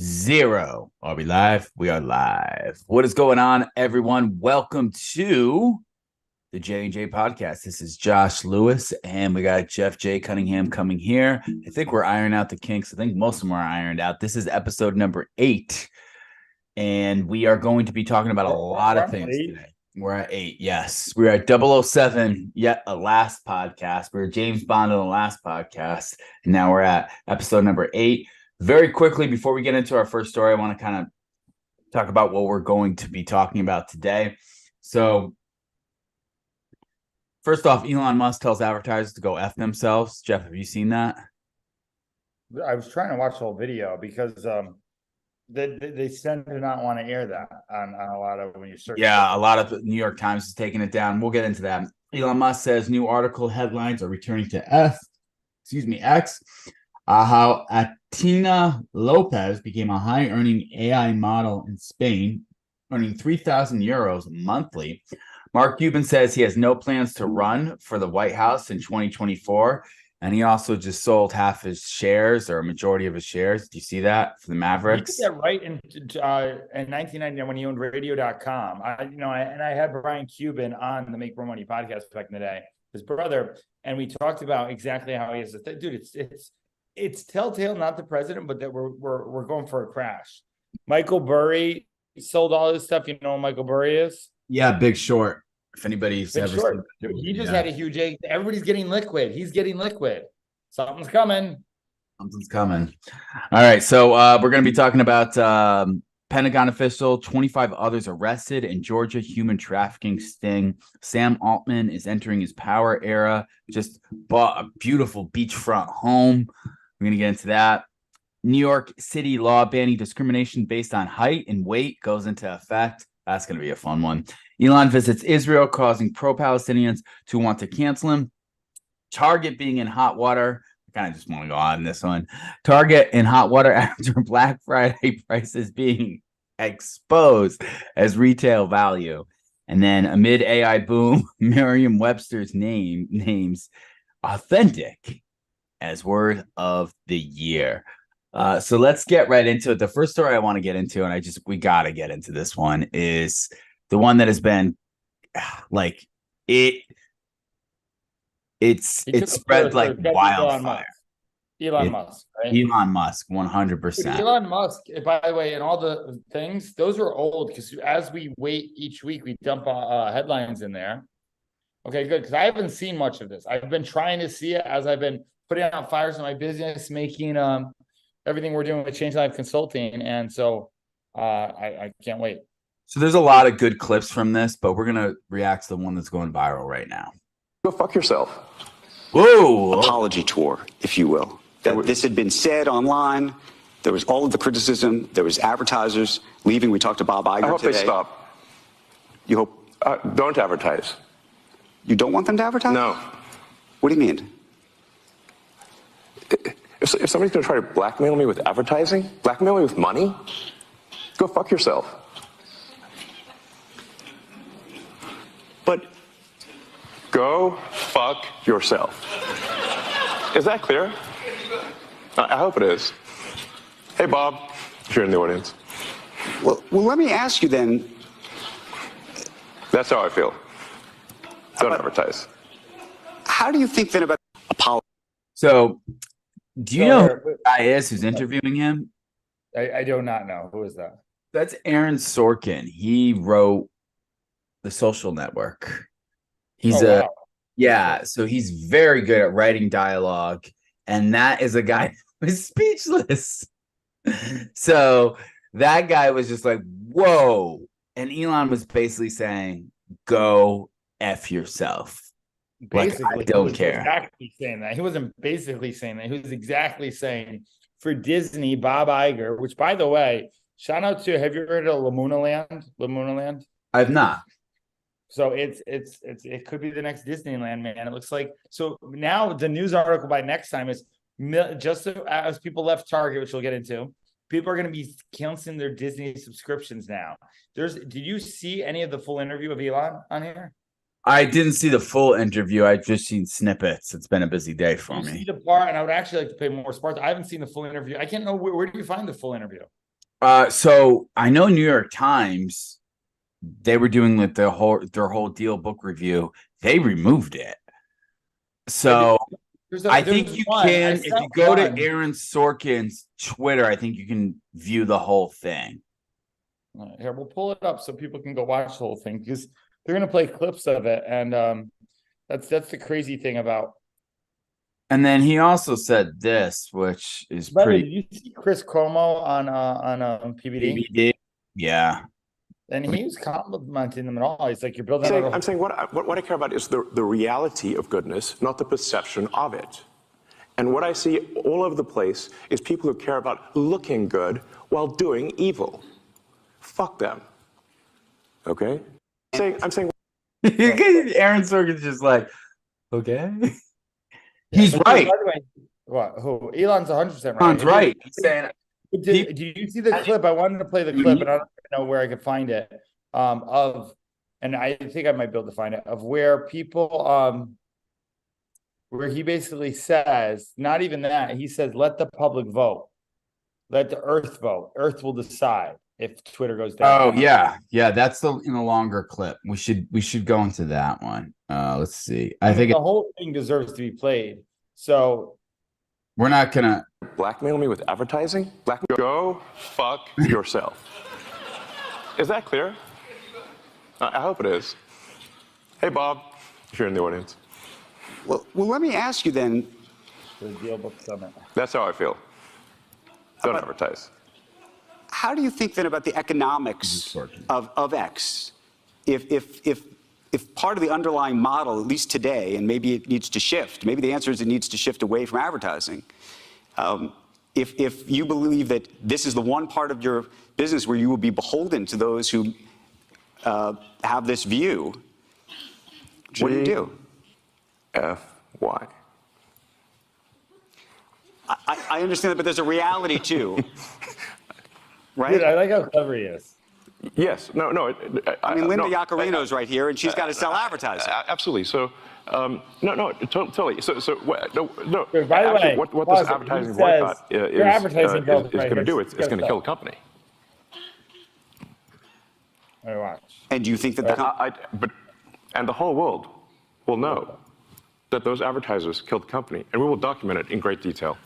0. Are we live? We are live. What is going on, everyone? Welcome to the J&J podcast. This is Josh Lewis, and we got Jeff J. Cunningham coming here. I think we're ironing out the kinks. I think most of them are ironed out. This is episode number 8, and we are going to be talking about a lot of things today. We're at 8, yes. We're at 007, yet a last podcast. We were James Bond on the last podcast, and now we're at episode number 8. Very quickly, before we get into our first story, I want to kind of talk about what we're going to be talking about today. So, first off, Elon Musk tells advertisers to go F themselves. Jeff, have you seen that? I was trying to watch the whole video because they tend to not want to air that on a lot of when you search. Yeah, a lot of the New York Times is taking it down. We'll get into that. Elon Musk says new article headlines are returning to X. How Atina Lopez became a high-earning AI model in Spain, earning 3,000 euros monthly. Mark Cuban says he has no plans to run for the White House in 2024, and he also just sold half his shares or a majority of his shares. Do you see that for the Mavericks? He did that right in 1999 when he owned Radio.com. I had Brian Cuban on the Make More Money podcast back in the day, his brother, and we talked about exactly how he is. Dude, it's telltale, not the president, but that we're going for a crash. Michael Burry sold all his stuff. You know who Michael Burry is? Yeah, Big Short. If anybody's ever seen it. He just had a huge egg. Everybody's getting liquid. He's getting liquid. Something's coming. Something's coming. All right, so we're going to be talking about Pentagon official, 25 others arrested in Georgia human trafficking sting. Sam Altman is entering his power era. Just bought a beautiful beachfront home. We're going to get into that. New York City law banning discrimination based on height and weight goes into effect. That's going to be a fun one. Elon visits Israel, causing pro-Palestinians to want to cancel him. Target being in hot water. I kind of just want to go on this one. Target in hot water after Black Friday prices being exposed as retail value. And then amid AI boom, Merriam-Webster's names authentic as word of the year. So let's get right into it. The first story I want to get into, and we got to get into this one, is the one that has been like it's spread like wildfire. Elon Musk, right? Elon Musk, 100%. Elon Musk, by the way, and all the things, those are old because as we wait each week, we dump headlines in there. Okay, good, because I haven't seen much of this. I've been trying to see it as I've been putting out fires in my business, making everything we're doing with Change Life Consulting, and so I can't wait. So there's a lot of good clips from this, but we're gonna react to the one that's going viral right now. Go fuck yourself. Whoa! Apology tour, if you will. That this had been said online. There was all of the criticism. There was advertisers leaving. We talked to Bob Iger today. I hope they stop. You hope? Don't advertise. You don't want them to advertise? No. What do you mean? If somebody's going to try to blackmail me with advertising, blackmail me with money, go fuck yourself. But go fuck yourself. Is that clear? I hope it is. Hey, Bob, if you're in the audience. well, let me ask you then. That's how I feel. Don't advertise. How do you think then about apology? So, do you know who the guy is who's interviewing him? I do not know. Who is that? That's Aaron Sorkin. He wrote The Social Network. He's wow. So he's very good at writing dialogue, and that is a guy who is speechless. So that guy was just like, whoa. And Elon was basically saying, go F yourself. Basically, like, I don't care. Exactly saying that. He wasn't basically saying that. He was exactly saying for Disney, Bob Iger, which, by the way, shout out to, have you heard of Lamuna Land? I've not. So it could be the next Disneyland, man. It looks like. So now the news article by next time is just as people left Target, which we'll get into, people are going to be canceling their Disney subscriptions now. Did you see any of the full interview of Elon on here? I didn't see the full interview. I've just seen snippets. It's been a busy day for me. See the part, and I would actually like to pay more sports. I haven't seen the full interview. I can't know where do you find the full interview? So I know New York Times, they were doing like their whole deal book review. They removed it. So I think you can, if you go to Aaron Sorkin's Twitter, I think you can view the whole thing. Here, we'll pull it up so people can go watch the whole thing, because they're going to play clips of it, and that's the crazy thing about. And then he also said this, which is pretty. Did you see Chris Cuomo on PBD? Yeah. And he was complimenting them and all. He's like, "You're building." I'm saying what I care about is the reality of goodness, not the perception of it. And what I see all over the place is people who care about looking good while doing evil. Fuck them. Okay? I'm saying. Aaron Sorkin's just like, okay. He's right. By the way, what? Who? Elon's 100% right. Elon's right. He's saying. Did you see the clip? I wanted to play the clip, but I don't know where I could find it. And I think I might be able to find it, of where people, where he basically says, not even that, he says, let the public vote, let the earth vote. Earth will decide if Twitter goes down. Oh yeah, that's in the longer clip. We should go into that one. Let's see. I think the whole thing deserves to be played. So we're not gonna blackmail me with advertising. Go fuck yourself. Is that clear? I hope it is. Hey Bob, if you're in the audience. Well, let me ask you then. The Deal Book Summit. That's how I feel. Don't advertise. How do you think then about the economics of X? If part of the underlying model, at least today, and maybe it needs to shift, maybe the answer is it needs to shift away from advertising. If you believe that this is the one part of your business where you will be beholden to those who have this view, what do you do? Why? I understand that, but there's a reality too. Right? Dude, I like how clever he is. Yes. No. I mean, Linda Yaccarino's right here, and she's got to sell advertising. Absolutely. So, no, totally. So, no. By the way, what this advertising boycott is going to do? It's going to kill the company. I watch. And do you think that and the whole world will know that those advertisers killed the company, and we will document it in great detail.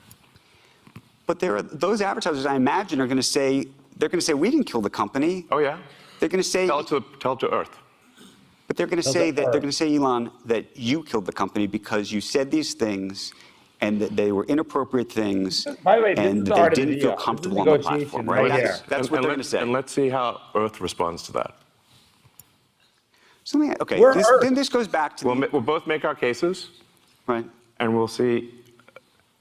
But those advertisers, I imagine, are going to say, we didn't kill the company. Oh yeah. They're going to say, tell it to Earth. But they're going to say Elon, that you killed the company because you said these things, and that they were inappropriate things, by the way, and that they didn't feel comfortable on the platform. Right? That's what they're going to say. And let's see how Earth responds to that. So then this goes back to we'll both make our cases, right? And we'll see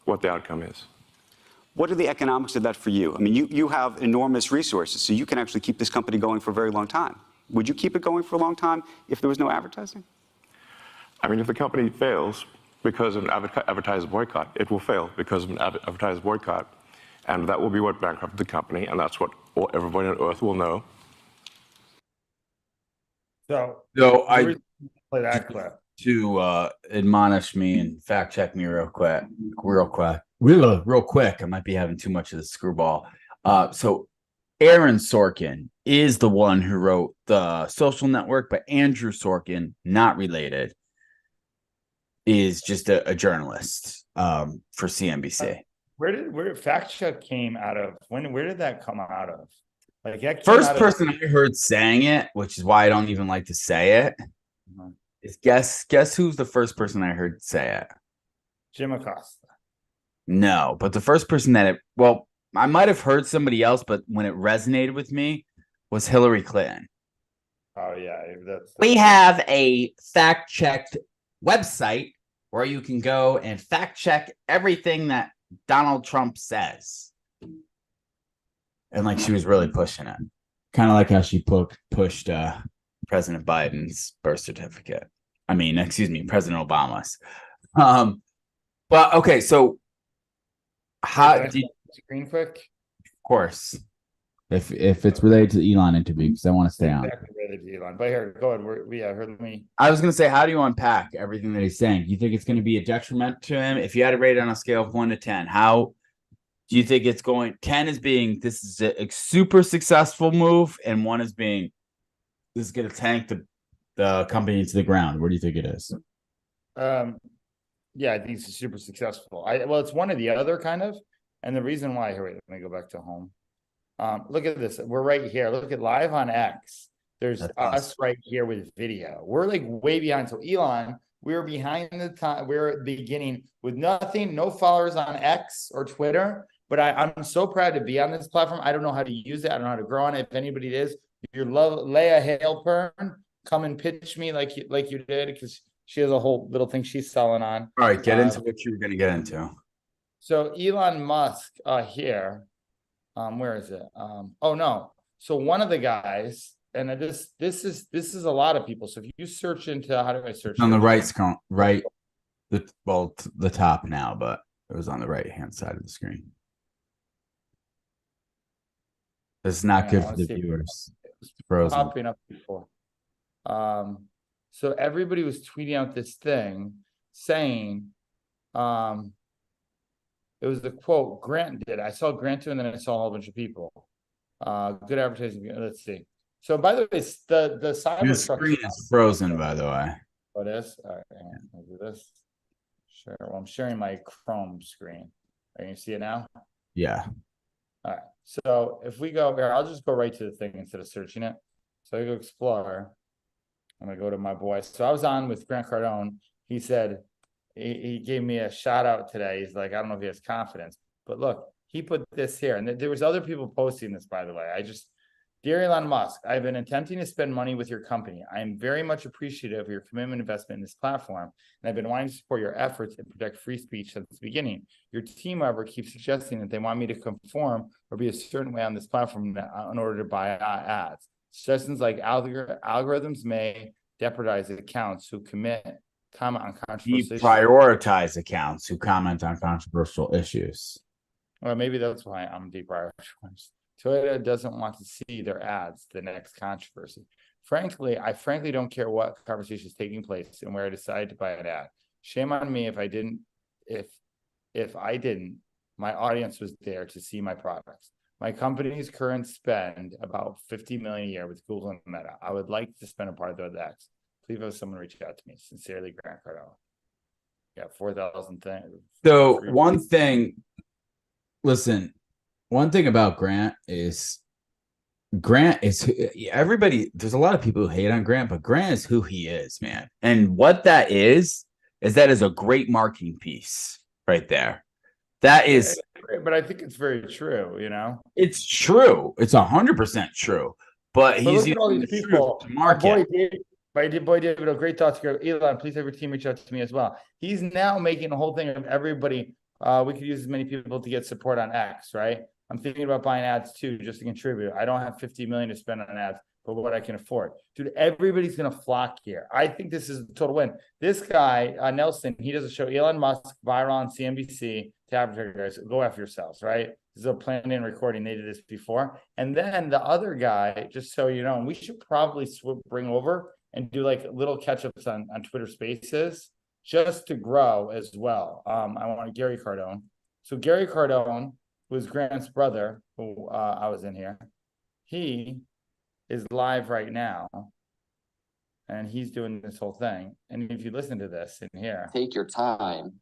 what the outcome is. What are the economics of that for you? I mean, you have enormous resources, so you can actually keep this company going for a very long time. Would you keep it going for a long time if there was no advertising? I mean, if the company fails because of an advertiser boycott, it will fail because of an advertiser boycott. And that will be what bankrupted the company, and that's what everybody on Earth will know. So I play that clip to admonish me and fact check me real quick. I might be having too much of the screwball. So Aaron Sorkin is the one who wrote The Social Network, but Andrew Sorkin, not related, is just a journalist for CNBC. Where did fact check came out of? Where did that come out of? Like, first person I heard saying it, which is why I don't even like to say it, is guess who's the first person I heard say it? Jim Acosta. No, but the first person I might have heard somebody else, but when it resonated with me was Hillary Clinton. Oh yeah, we have a fact-checked website where you can go and fact check everything that Donald Trump says. And like she was really pushing it. Kind of like how she pushed President Biden's birth certificate. President Obama's. But okay, so how did screen quick? Of course. If it's related to the Elon interview, because I want to stay on. Exactly related to Elon. But here, go ahead. I was going to say, how do you unpack everything that he's saying? Do you think it's going to be a detriment to him? If you had to rate it on a scale of 1 to 10, how Do you think it's going? Ken is being this is a super successful move, and one is being this is going to tank the company into the ground. Where do you think it is? Yeah, I think it's super successful. Well, it's one or the other kind of, and the reason why. Here, wait, let me go back to home. Look at this. We're right here. Look at live on X. There's That's us awesome. right here with video. We're like way behind. So Elon, we were behind the time. We're at the beginning with nothing, no followers on X or Twitter. But I'm so proud to be on this platform. I don't know how to use it. I don't know how to grow on it. If anybody is, if you're Leia Halpern, come and pitch me like you did, because she has a whole little thing she's selling on. All right, get into what you were going to get into. So Elon Musk here. Where is it? Oh no. So one of the guys, and this is a lot of people. So if you search into how do I search On the here? right, the top now, but it was on the right hand side of the screen. This is not Yeah, good I for wanna the see it. viewers. It's frozen. Popping up before. So everybody was tweeting out this thing saying, it was the quote Grant did. I saw Grant do, and then I saw a whole bunch of people. Good advertising. Let's see. So by the way, it's the The Cybertruck. screen is frozen, by the way. Oh, it is? All right, hang on. I'll do this. Sure. Well, I'm sharing my Chrome screen. Are you see it now? Yeah. All right. So if we go here, I'll just go right to the thing instead of searching it. So I go Explorer. I'm gonna go to my boy. So I was on with Grant Cardone. He said he gave me a shout out today. He's like, I don't know if he has confidence, but look, he put this here, and there was other people posting this, by the way. Dear Elon Musk, I've been attempting to spend money with your company. I am very much appreciative of your commitment and investment in this platform, and I've been wanting to support your efforts and protect free speech since the beginning. Your team, however, keeps suggesting that they want me to conform or be a certain way on this platform in order to buy ads. Suggestions like algorithms may jeopardize accounts who comment on controversial issues. Deprioritize accounts who comment on controversial issues. Well, maybe that's why I'm deprioritized. Toyota doesn't want to see their ads, the next controversy. I frankly don't care what conversation is taking place and where I decide to buy an ad. Shame on me if I didn't, my audience was there to see my products. My company's current spend about $50 million a year with Google and Meta. I would like to spend a part of that. Please have someone reach out to me. Sincerely, Grant Cardone. Yeah, 4,000 things. So one thing about Grant is everybody. There's a lot of people who hate on Grant, but Grant is who he is, man. And what that is a great marketing piece right there. That is, but I think it's very true. You know, it's true. It's 100% true. But he's look at all these people to market. My boy David, a great thought to go. Elon, please have your team reach out to me as well. He's now making a whole thing of everybody. We could use as many people to get support on X, right? I'm thinking about buying ads too, just to contribute. I don't have 50 million to spend on ads, but what I can afford. Dude, everybody's going to flock here. I think this is a total win. This guy, Nelson, he does a show, Elon Musk, viral on CNBC to advertisers. Go after yourselves, right? This is a planned in recording. They did this before. And then the other guy, just so you know, and we should probably bring over and do like little catch-ups on Twitter Spaces just to grow as well. I want Gary Cardone. So Gary Cardone was Grant's brother, who I was in here. He is live right now, and he's doing this whole thing. And if you listen to this in here, take your time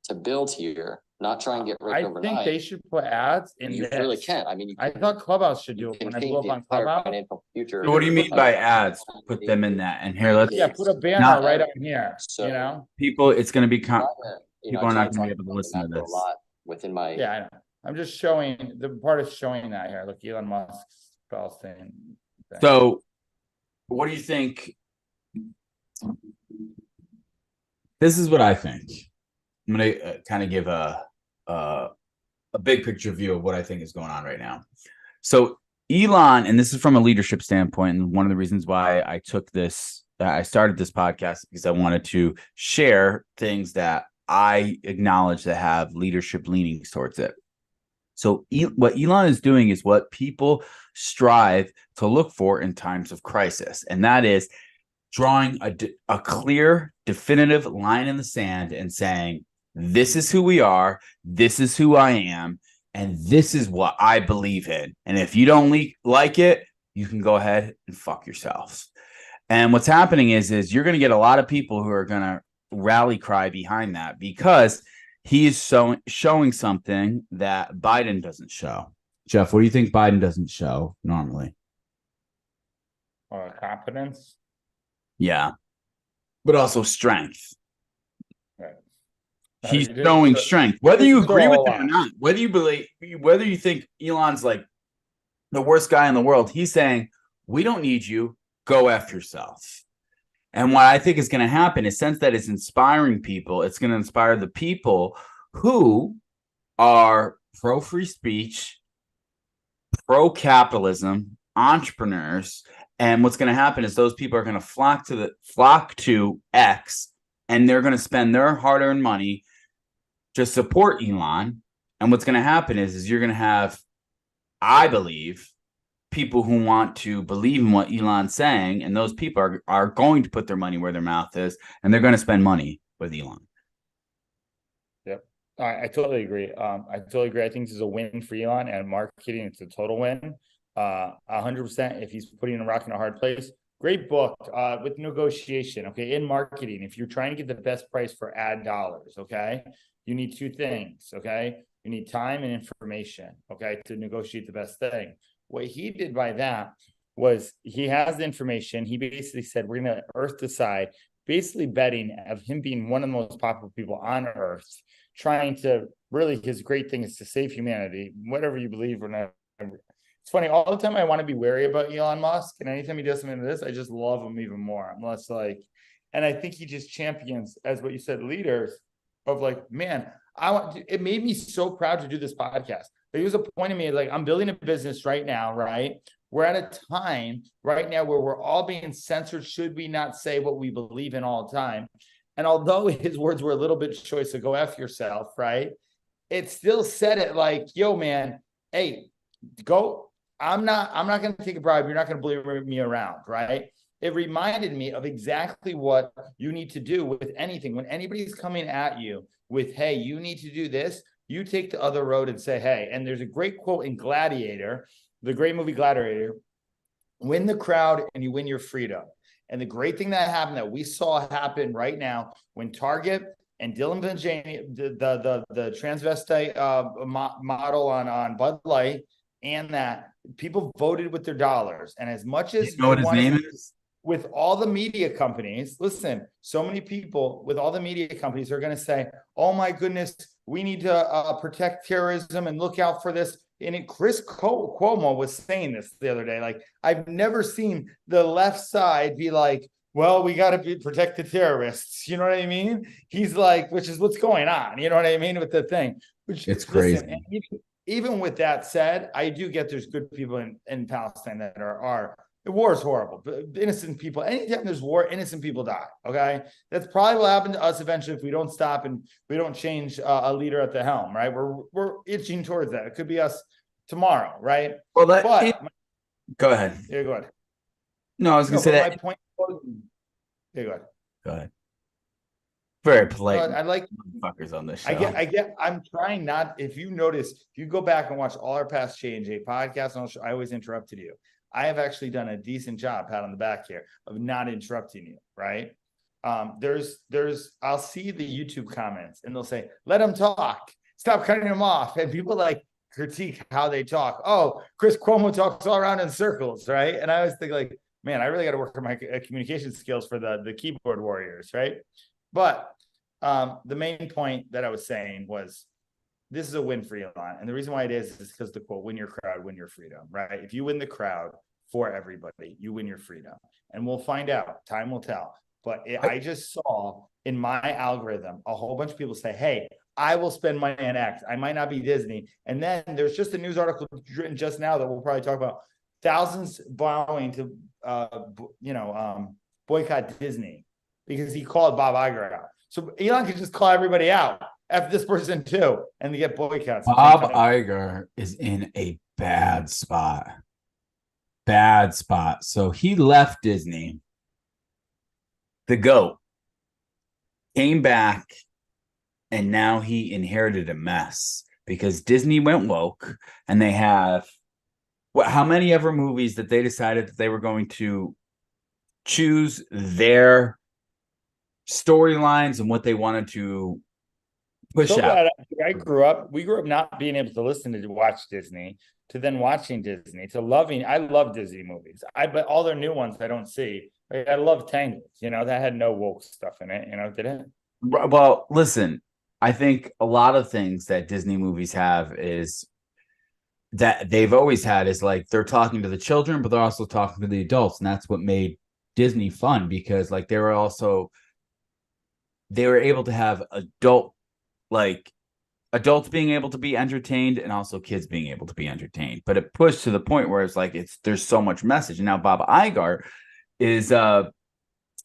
to build here, not try and get rich overnight. I think they should put ads in. You really can. I mean, I thought Clubhouse should do it when I blew up on Clubhouse. Future. So what do you mean by ads? Put them in that. And here, let's put a banner right on here. So, you know, people, it's going to be people are not going to be able to listen to this. A lot within my. Yeah, I know. I'm just showing the part of showing that here. Look, Elon Musk's Palestine. So, what do you think? This is what I think. I'm going to kind of give a big picture view of what I think is going on right now. So, Elon, and this is from a leadership standpoint, and one of the reasons why I started this podcast, because I wanted to share things that I acknowledge that have leadership leanings towards it. So what Elon is doing is what people strive to look for in times of crisis, and that is drawing a clear, definitive line in the sand and saying, this is who we are, this is who I am, and this is what I believe in. And if you don't like it, you can go ahead and fuck yourselves. And what's happening is you're going to get a lot of people who are going to rally cry behind that because he is showing something that Biden doesn't show. Jeff, what do you think Biden doesn't show normally? Confidence. Yeah. But also strength. Right. He's showing strength. Whether you agree with him or not, whether you think Elon's like the worst guy in the world, he's saying, we don't need you. Go F yourself. And what I think is going to happen is, since that is inspiring people, it's going to inspire the people who are pro free speech, pro capitalism, entrepreneurs. And what's going to happen is those people are going to flock to X, and they're going to spend their hard earned money to support Elon. And what's going to happen is you're going to have, I believe, people who want to believe in what Elon's saying, and those people are going to put their money where their mouth is, and they're going to spend money with Elon. Yep. I totally agree. I totally agree. I think this is a win for Elon, and marketing, it's a total win. 100% if he's putting a rock in a hard place. Great book with negotiation. Okay. In marketing, if you're trying to get the best price for ad dollars, okay, you need two things. Okay. You need time and information. Okay. To negotiate the best thing. What he did by that was he has the information. He basically said, we're going to earth decide, basically betting of him being one of the most popular people on earth, trying to really, his great thing is to save humanity, whatever you believe or not. It's funny, all the time I want to be wary about Elon Musk, and anytime he does something like this, I just love him even more. I'm less like, and I think he just champions, as what you said, leaders of like, man, it made me so proud to do this podcast. There was a point in me, like, I'm building a business right now, right? We're at a time right now where we're all being censored. Should we not say what we believe in all the time? And although his words were a little bit choice to go F yourself, right? It still said it like, yo, man, hey, go. I'm not going to take a bribe. You're not going to believe me around, right? It reminded me of exactly what you need to do with anything. When anybody's coming at you with, hey, you need to do this, you take the other road and say, hey, and there's a great quote in Gladiator, the great movie Gladiator, win the crowd and you win your freedom. And the great thing that happened, that we saw happen right now, when Target and Dylan Benjani, the transvestite model on Bud Light, and that people voted with their dollars. And as much as you know what his name is? With all the media companies, listen, so many people with all the media companies are going to say, oh my goodness, we need to protect terrorism and look out for this. And Chris Cuomo was saying this the other day. Like, I've never seen the left side be like, well, we got to protect the terrorists. You know what I mean? He's like, which is what's going on. You know what I mean? With the thing, which it's crazy. Listen, even with that said, I do get there's good people in Palestine that are the war is horrible, but innocent people, anytime there's war, innocent people die. Okay. That's probably what happened to us eventually if we don't stop and we don't change a leader at the helm, right? We're itching towards that. It could be us tomorrow, right? Well, go ahead. Yeah, go ahead. No, I was going to say that. My point. Yeah, go ahead. Go ahead. Very polite. I like fuckers on this show. I'm trying not. If you notice, if you go back and watch all our past J&J podcasts, I always interrupted you. I have actually done a decent job, pat on the back here, of not interrupting you. Right? I'll see the YouTube comments and they'll say, "Let them talk. Stop cutting them off." And people like critique how they talk. Oh, Chris Cuomo talks all around in circles, right? And I always think like, man, I really got to work on my communication skills for the keyboard warriors, right? But the main point that I was saying was, this is a win for Elon. And the reason why it is because the quote, win your crowd, win your freedom, right? If you win the crowd for everybody, you win your freedom. And we'll find out. Time will tell. But I just saw in my algorithm a whole bunch of people say, hey, I will spend money on X. I might not be Disney. And then there's just a news article written just now that we'll probably talk about. Thousands bowing to, boycott Disney because he called Bob Iger out. So Elon can just call everybody out after this person too, and they get boycotts. Bob Iger is in a bad spot. Bad spot. So he left Disney. The GOAT came back and now he inherited a mess because Disney went woke, and they have how many ever movies that they decided that they were going to choose their storylines and what they wanted to push So out. bad. We grew up not being able to listen to watch Disney, to then watching Disney, to loving. I love Disney movies. But all their new ones I don't see. Like, I love Tangled. That had no woke stuff in it. Did it? Well, listen, I think a lot of things that Disney movies have is that they've always had is like they're talking to the children, but they're also talking to the adults, and that's what made Disney fun because like they were able to have adults being able to be entertained and also kids being able to be entertained. But it pushed to the point where it's like there's so much message. And now Bob Iger is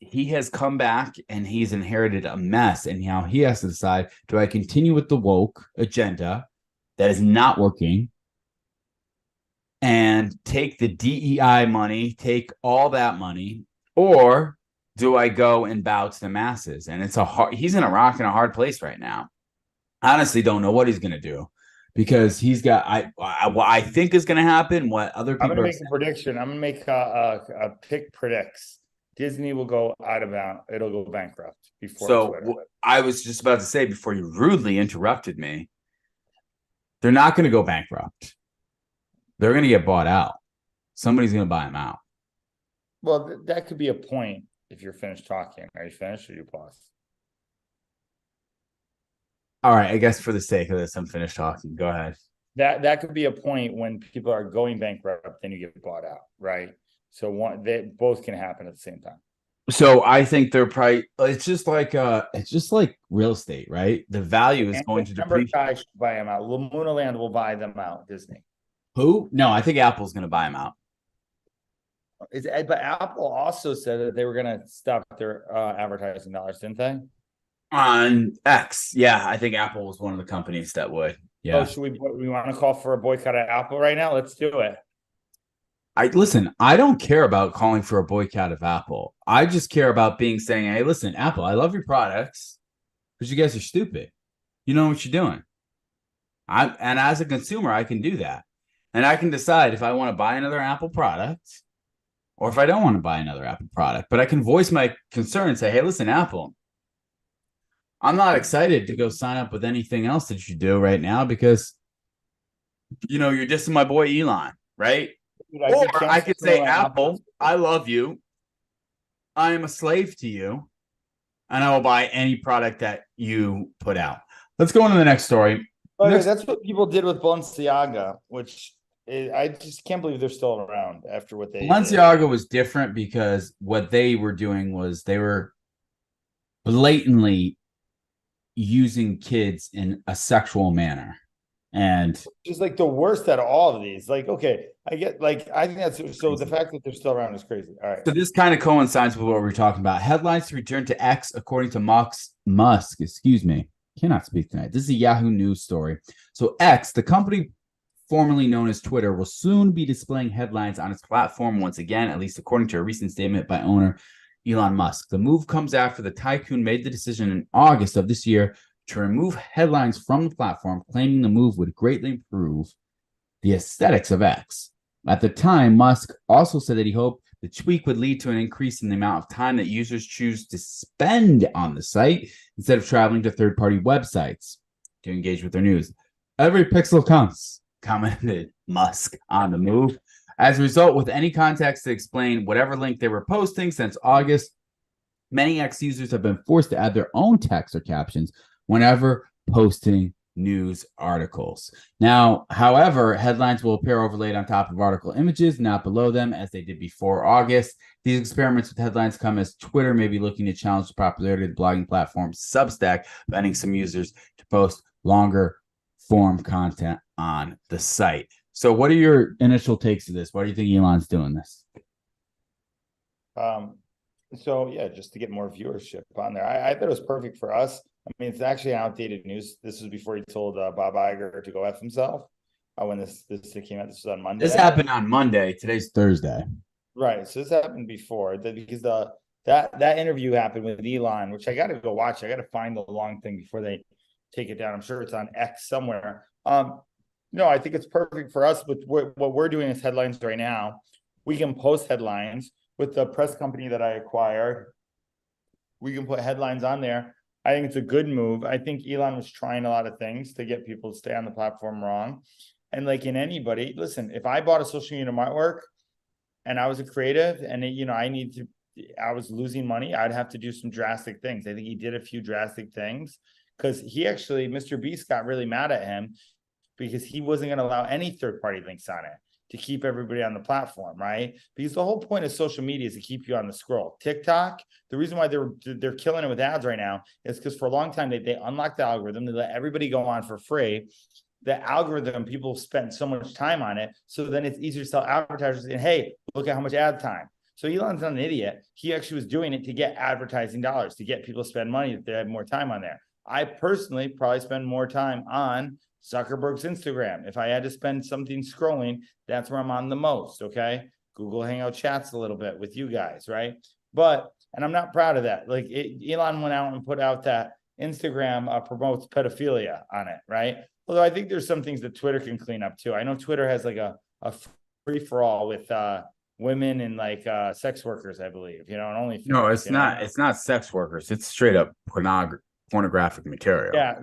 he has come back and he's inherited a mess, and now he has to decide, do I continue with the woke agenda that is not working and take the DEI money, take all that money, or do I go and bow to the masses? And he's in a rock and a hard place right now. I honestly don't know what he's going to do because he's got, what I think is going to happen, what other people I'm going to make a prediction. I'm going to make a pick predicts. Disney will go out of bounds. It'll go bankrupt before. So I was just about to say, before you rudely interrupted me, they're not going to go bankrupt. They're going to get bought out. Somebody's going to buy them out. Well, that could be a point if you're finished talking. Are you finished or you pause? All right. I guess for the sake of this, I'm finished talking. Go ahead. That could be a point when people are going bankrupt, then you get bought out, right? So they both can happen at the same time. So I think they're probably it's just like real estate, right? The value is going to deplete. Should buy them out. Laguna Land will buy them out. Disney. Who? No, I think Apple's going to buy them out. But Apple also said that they were going to stop their advertising dollars, didn't they? On X, yeah, I think Apple was one of the companies that would. Yeah. Oh, should we want to call for a boycott of Apple right now? Let's do it. I don't care about calling for a boycott of Apple. I just care about saying, hey, listen, Apple, I love your products, but you guys are stupid. You know what you're doing. And as a consumer, I can do that. And I can decide if I want to buy another Apple product or if I don't want to buy another Apple product. But I can voice my concern and say, hey, listen, Apple, I'm not excited to go sign up with anything else that you do right now because, you're dissing my boy Elon, right? Dude, I could say, Apple, I love you. I am a slave to you. And I will buy any product that you put out. Let's go on to the next story. That's what people did with Balenciaga, which I just can't believe they're still around after what they Balenciaga did. Was different because what they were doing was they were blatantly using kids in a sexual manner. And just like the worst out of all of these. Like, okay, I think that's so the fact that they're still around is crazy. All right. So this kind of coincides with what we're talking about. Headlines to return to X, according to Musk, excuse me. Cannot speak tonight. This is a Yahoo News story. So X, the company formerly known as Twitter, will soon be displaying headlines on its platform once again, at least according to a recent statement by owner Elon Musk. The move comes after the tycoon made the decision in August of this year to remove headlines from the platform, claiming the move would greatly improve the aesthetics of X. At the time, Musk also said that he hoped the tweak would lead to an increase in the amount of time that users choose to spend on the site instead of traveling to third-party websites to engage with their news. Every pixel counts, commented Musk on the move. As a result, with any context to explain whatever link they were posting since August, many X users have been forced to add their own text or captions whenever posting news articles. Now, however, headlines will appear overlaid on top of article images, not below them, as they did before August. These experiments with headlines come as Twitter may be looking to challenge the popularity of the blogging platform Substack, banning some users to post longer form content on the site. So what are your initial takes of this? Why do you think Elon's doing this? So yeah, just to get more viewership on there. I thought it was perfect for us. I mean, it's actually outdated news. This was before he told Bob Iger to go F himself. When this came out, this was on Monday. This happened on Monday. Today's Thursday. Right. So this happened before because that interview happened with Elon, which I got to go watch. I got to find the long thing before they take it down. I'm sure it's on X somewhere. No, I think it's perfect for us with what we're doing as headlines right now. We can post headlines with the press company that I acquired. We can put headlines on there. I think it's a good move. I think Elon was trying a lot of things to get people to stay on the platform wrong. And like in anybody, listen, if I bought a social media network and I was a creative and I was losing money, I'd have to do some drastic things. I think he did a few drastic things because Mr. Beast got really mad at him because he wasn't going to allow any third-party links on it to keep everybody on the platform, right? Because the whole point of social media is to keep you on the scroll. TikTok, the reason why they're killing it with ads right now is because for a long time they unlocked the algorithm, they let everybody go on for free. The algorithm, people spend so much time on it, so then it's easier to tell advertisers, and hey, look at how much ad time. So Elon's not an idiot. He actually was doing it to get advertising dollars, to get people to spend money if they had more time on there. I personally probably spend more time on Zuckerberg's Instagram. If I had to spend something scrolling, that's where I'm on the most, okay? Google Hangout chats a little bit with you guys, right? And I'm not proud of that. Like Elon went out and put out that Instagram promotes pedophilia on it, right? Although I think there's some things that Twitter can clean up too. I know Twitter has like a free-for-all with women and like sex workers, I believe, and only. No, it's not. It's not sex workers. It's straight up pornographic material. Yeah.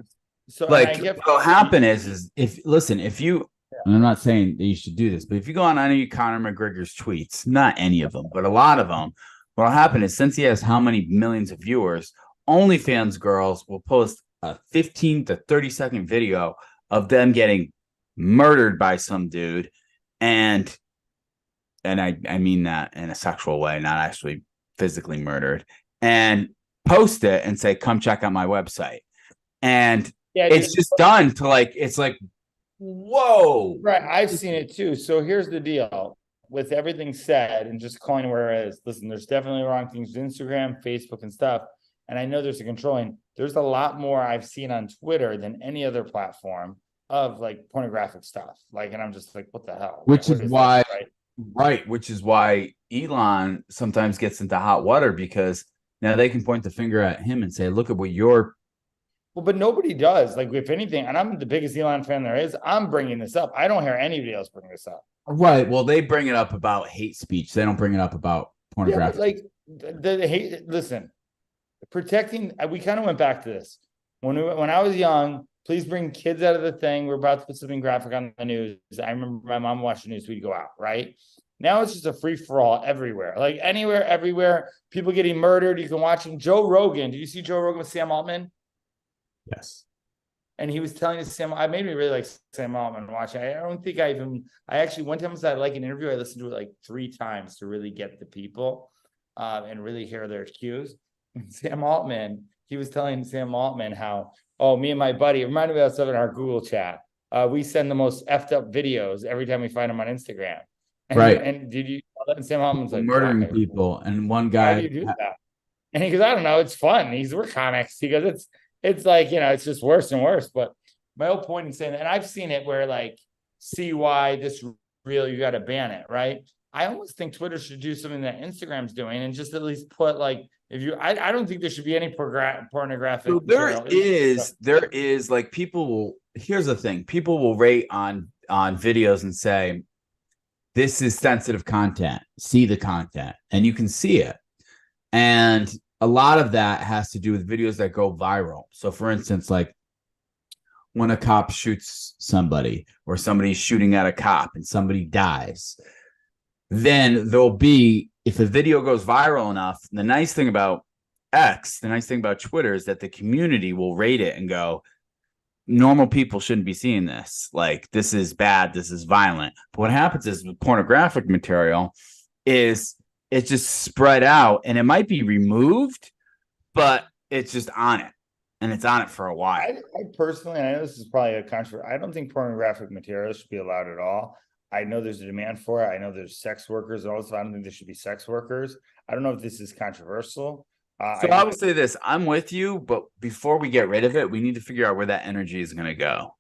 So like what'll happen is if you, and I'm not saying that you should do this, but if you go on any of Conor McGregor's tweets, not any of them, but a lot of them, what'll happen is since he has how many millions of viewers, OnlyFans girls will post a 15 to 30-second video of them getting murdered by some dude, and I mean that in a sexual way, not actually physically murdered, and post it and say, come check out my website. And it's just done to it's like, whoa. Right. I've seen it too. So here's the deal with everything said and just calling where it is. Listen, there's definitely wrong things with Instagram, Facebook and stuff. And I know there's a controlling. There's a lot more I've seen on Twitter than any other platform of like pornographic stuff. And I'm just like, what the hell? Which is why, right? Which is why Elon sometimes gets into hot water, because now they can point the finger at him and say, look at what you're. Well, but nobody does. Like, if anything, and I'm the biggest Elon fan there is, I'm bringing this up. I don't hear anybody else bring this up. Right. Well, they bring it up about hate speech. They don't bring it up about pornography. Yeah, the hate. Listen, protecting. We kind of went back to this when I was young. Please bring kids out of the thing. We're about to put something graphic on the news. I remember my mom watching the news. We'd go out. Right now, it's just a free for all everywhere. Like anywhere, everywhere. People getting murdered. You can watch them. Joe Rogan. Did you see Joe Rogan with Sam Altman? Yes. And he was telling us, I made me really like Sam Altman watch. I don't think I actually one time I like an interview. I listened to it like 3 times to really get the people and really hear their cues. And Sam Altman, he was telling Sam Altman how, me and my buddy, it reminded me of stuff in our Google chat. We send the most effed up videos every time we find them on Instagram. And, right. And did you, and Sam Altman's like murdering people. And one guy. How do you do that? And he goes, I don't know. It's fun. We're comics. He goes, it's like, it's just worse and worse. But my whole point in saying that, and I've seen it where see why this real, you got to ban it, right? I almost think Twitter should do something that Instagram's doing and just at least put I don't think there should be any pornographic. So there is like people will, here's the thing. People will rate on videos and say, this is sensitive content, see the content, and you can see it. And a lot of that has to do with videos that go viral. So for instance, when a cop shoots somebody or somebody's shooting at a cop and somebody dies, then there'll be, if a video goes viral enough, the nice thing about Twitter is that the community will rate it and go, normal people shouldn't be seeing this. This is bad. This is violent. But what happens is with pornographic material is it's just spread out and it might be removed, but it's just on it. And it's on it for a while. I personally, I know this is probably a controversy. I don't think pornographic material should be allowed at all. I know there's a demand for it. I know there's sex workers also. I don't think there should be sex workers. I don't know if this is controversial. So I would say this. I'm with you, but before we get rid of it, we need to figure out where that energy is going to go.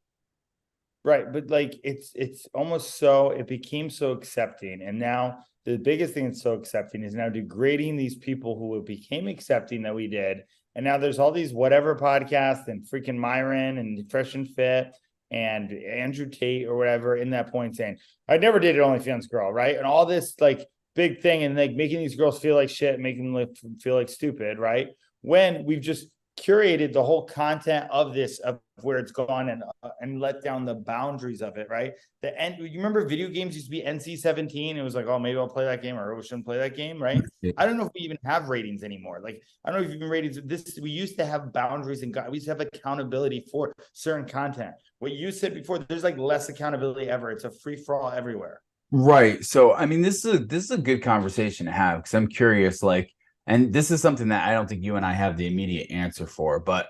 Right. But it's almost so, it became so accepting. And now the biggest thing that's so accepting is now degrading these people who became accepting that we did And now there's all these whatever podcasts and freaking Myron and Fresh and Fit and Andrew Tate or whatever in that point saying, I never dated OnlyFans girl, right? And all this like big thing and like making these girls feel like shit, making them feel like stupid, right? When we've just curated the whole content of this, of where it's gone and let down the boundaries of it, right? The end. You remember video games used to be NC-17? It was like, oh, maybe I'll play that game or I shouldn't play that game, right? I don't know if we even have ratings anymore. Like, I don't know if even ratings. This we used to have boundaries and we used to have accountability for certain content. What you said before, there's like less accountability ever. It's a free for all everywhere. Right. So, I mean, this is a good conversation to have because I'm curious, like, and this is something that I don't think you and I have the immediate answer for, but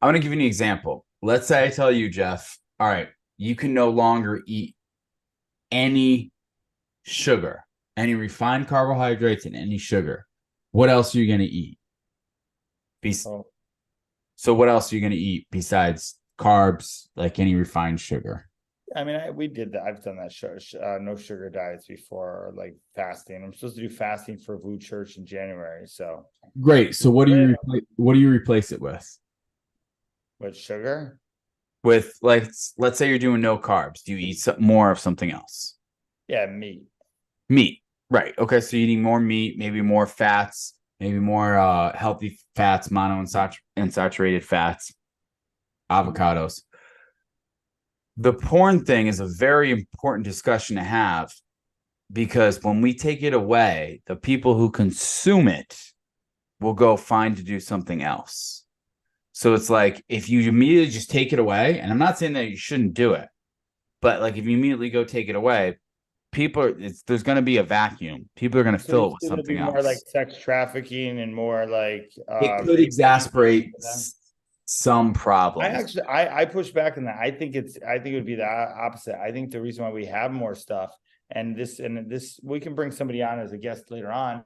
I'm going to give you an example. Let's say I tell you, Jeff, all right, you can no longer eat any sugar, any refined carbohydrates, and any sugar. What else are you going to eat? So what else are you going to eat besides carbs, like any refined sugar? I mean, we did that. I've done that no sugar diets before, or like fasting. I'm supposed to do fasting for Voo Church in January. So great. So what do you replace it with? With sugar? With like, let's say you're doing no carbs. Do you eat more of something else? Yeah, meat. Meat. Right. Okay. So you're eating more meat, maybe more fats, maybe more healthy fats, monounsaturated fats, avocados. The porn thing is a very important discussion to have because when we take it away, the people who consume it will go find to do something else. So it's like if you immediately just take it away, and I'm not saying that you shouldn't do it, but like if you immediately go take it away, there's going to be a vacuum. People are going to fill it with something else. More like sex trafficking and more like it could exacerbate some problems. I push back on that. I think it would be the opposite. I think the reason why we have more stuff and this we can bring somebody on as a guest later on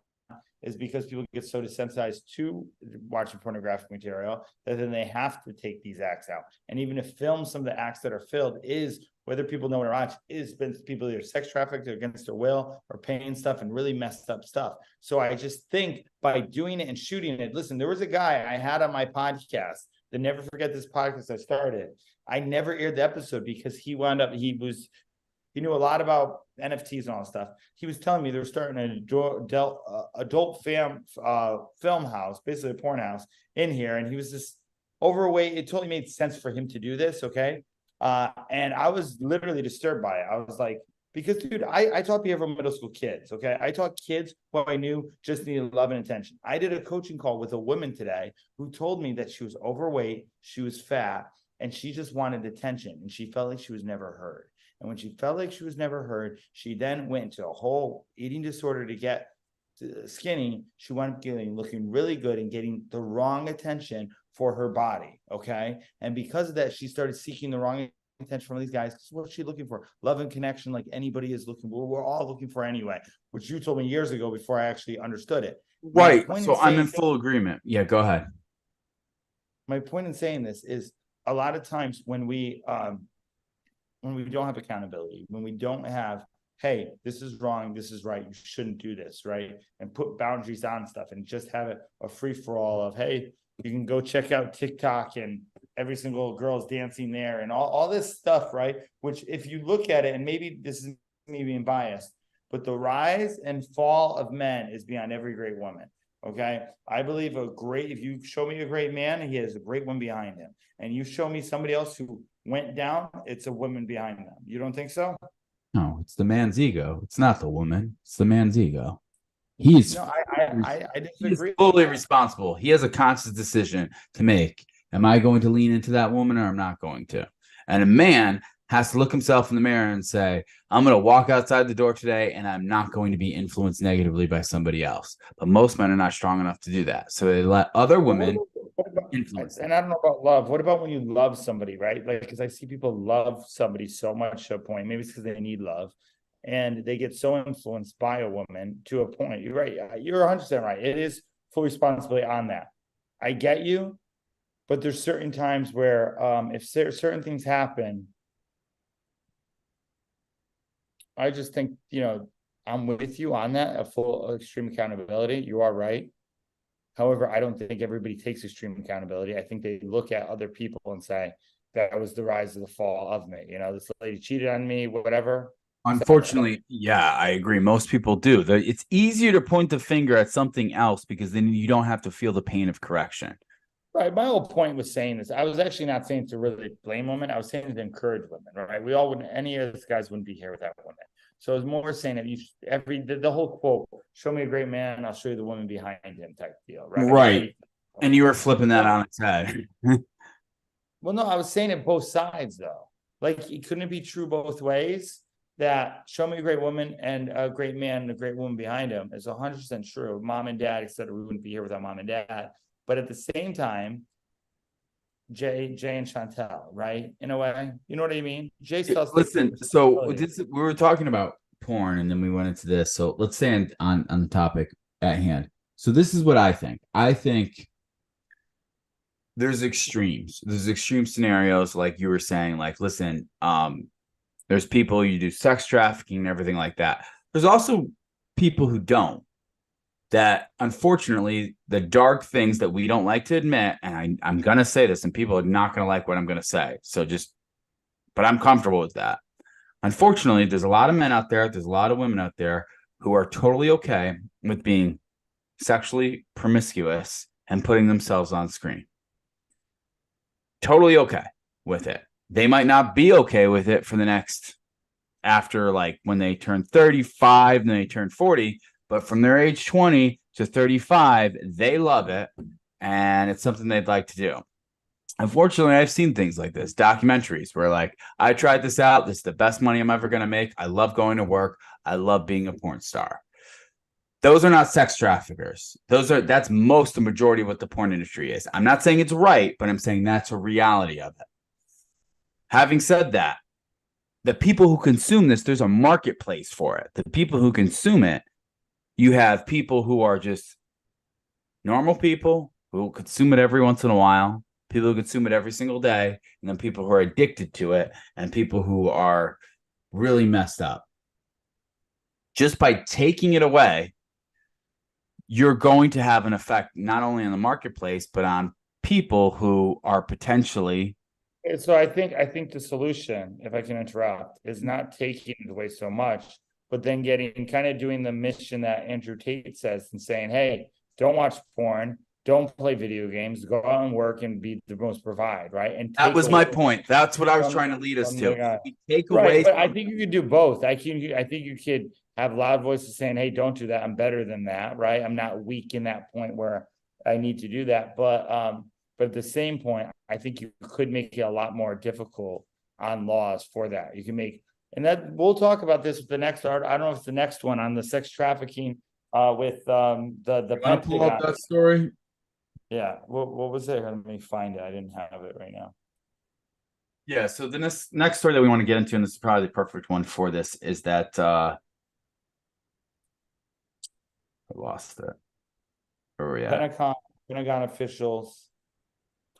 is because people get so desensitized to watching pornographic material that then they have to take these acts out. And even if some of the acts that are filled is, whether people know it or not, is been people either sex trafficked or against their will or paying stuff and really messed up stuff. So I just think by doing it and shooting it, listen, there was a guy I had on my podcast. To never forget this podcast I started. I never aired the episode because he knew a lot about NFTs and all that stuff. He was telling me they were starting an adult film house, basically a porn house in here. And he was just overweight. It totally made sense for him to do this. Okay. And I was literally disturbed by it. I was like, because dude, I taught behavioral middle school kids. Okay. I taught kids who I knew just needed love and attention. I did a coaching call with a woman today who told me that she was overweight, she was fat, and she just wanted attention. And she felt like she was never heard. And when she felt like she was never heard, she then went into a whole eating disorder to get skinny. She wound up looking really good and getting the wrong attention for her body. Okay. And because of that, she started seeking the wrong attention from these guys. What's she looking for? Love and connection, like anybody is looking for. We're all looking for anyway, which you told me years ago before I actually understood it. Right. So I'm in full agreement. Yeah, go ahead. My point in saying this is a lot of times when we don't have accountability, when we don't have, hey, this is wrong, this is right, you shouldn't do this, right? And put boundaries on stuff and just have it a free for all of, hey, you can go check out TikTok and every single girl's dancing there and all this stuff, right? Which if you look at it, and maybe this is me being biased, but the rise and fall of men is beyond every great woman. Okay. I believe if you show me a great man, he has a great one behind him. And you show me somebody else who went down, it's a woman behind them. You don't think so? No, it's the man's ego. It's not the woman. It's the man's ego. I disagree. He's fully responsible. He has a conscious decision to make. Am I going to lean into that woman or I'm not going to? And a man has to look himself in the mirror and say, I'm going to walk outside the door today and I'm not going to be influenced negatively by somebody else. But most men are not strong enough to do that. So they let other women influence them. And I don't know about love. What about when you love somebody, right? Like, because I see people love somebody so much to a point. Maybe it's because they need love. And they get so influenced by a woman to a point. You're right. You're 100% right. It is full responsibility on that. I get you. But there's certain times where if certain things happen, I just think, I'm with you on that, a full extreme accountability. You are right. However, I don't think everybody takes extreme accountability. I think they look at other people and say, that was the rise of the fall of me. You know, this lady cheated on me, whatever. Unfortunately, yeah, I agree. Most people do. It's easier to point the finger at something else because then you don't have to feel the pain of correction. Right. My whole point was saying this. I was actually not saying to really blame women. I was saying to encourage women, right? We all wouldn't, any of those guys wouldn't be here without women. So I was more saying that the whole quote, show me a great man, I'll show you the woman behind him type deal, right? Right. And you were flipping that on its head. Well, no, I was saying it both sides though. Like, couldn't it be true both ways? That show me a great woman and a great man and a great woman behind him is 100% true. Mom and dad, etc. We wouldn't be here without mom and dad. But at the same time, Jay and Chantel, right? In a way, you know what I mean? Jay sells. Listen, so we were talking about porn, and then we went into this. So let's stay on the topic at hand. So this is what I think. I think there's extremes. There's extreme scenarios, like you were saying. Like, listen, there's people you do sex trafficking and everything like that. There's also people who don't. That unfortunately, the dark things that we don't like to admit, and I'm going to say this, and people are not going to like what I'm going to say. So but I'm comfortable with that. Unfortunately, there's a lot of men out there, there's a lot of women out there who are totally okay with being sexually promiscuous and putting themselves on screen. Totally okay with it. They might not be okay with it for the next, after like when they turn 35, then they turn 40. But from their age 20 to 35, they love it, and it's something they'd like to do. Unfortunately, I've seen things like this, documentaries where like, I tried this out. This is the best money I'm ever going to make. I love going to work. I love being a porn star. Those are not sex traffickers. That's the majority of what the porn industry is. I'm not saying it's right, but I'm saying that's a reality of it. Having said that, the people who consume this, there's a marketplace for it. The people who consume it, you have people who are just normal people who consume it every once in a while, people who consume it every single day, and then people who are addicted to it, and people who are really messed up. Just by taking it away, you're going to have an effect not only on the marketplace, but on people who are potentially. So I think the solution, if I can interrupt, is not taking it away so much, but then doing the mission that Andrew Tate says and saying, hey, don't watch porn, don't play video games, go out and work and be the most provide, right? And that was my point. That's what I was trying to lead us to. Take away. But I think you could do both. I think you could have loud voices saying, hey, don't do that. I'm better than that, right? I'm not weak in that point where I need to do that. But at the same point, I think you could make it a lot more difficult on laws for that. You can make. And that we'll talk about this with the next art. I don't know if it's the next one on the sex trafficking with the pull up that story. Yeah. What was it? Let me find it. I didn't have it right now. Yeah. So the next story that we want to get into, and this is probably the perfect one for this, is that I lost it. Where are we at? Pentagon officials.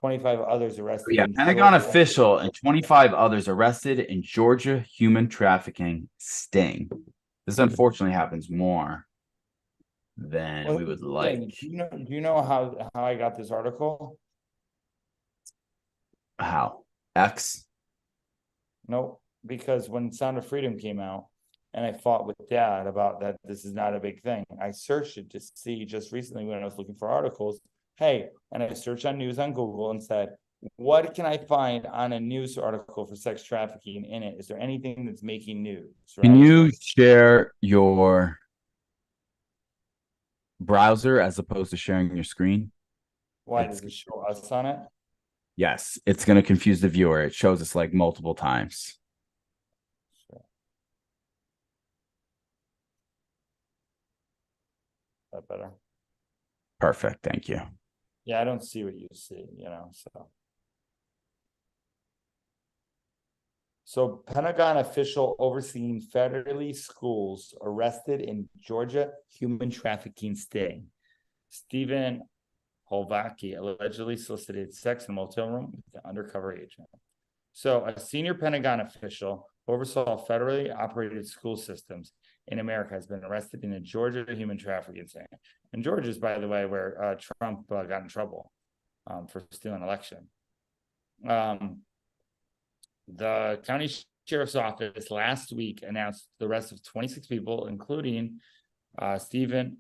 25 others arrested. Yeah, Pentagon official and 25 others arrested in Georgia human trafficking sting. This unfortunately happens more than we would like. Do you know how I got this article? How? X? Nope. Because when Sound of Freedom came out and I fought with Dad about that, this is not a big thing. I searched it to see just recently when I was looking for articles. Hey, and I searched on news on Google and said, what can I find on a news article for sex trafficking in it? Is there anything that's making news? Right? Can you share your browser as opposed to sharing your screen? Why does it show us on it? Yes, it's going to confuse the viewer. It shows us like multiple times. Sure. Is that better? Perfect. Thank you. Yeah, I don't see what you see, So Pentagon official overseeing federally schools arrested in Georgia human trafficking sting. Stephen Holvaki allegedly solicited sex in a motel room with the undercover agent. So a senior Pentagon official oversaw federally operated school systems in America, has been arrested in a Georgia human trafficking incident. And Georgia is, by the way, where Trump got in trouble for stealing an election. The county sheriff's office last week announced the arrest of 26 people, including Stephen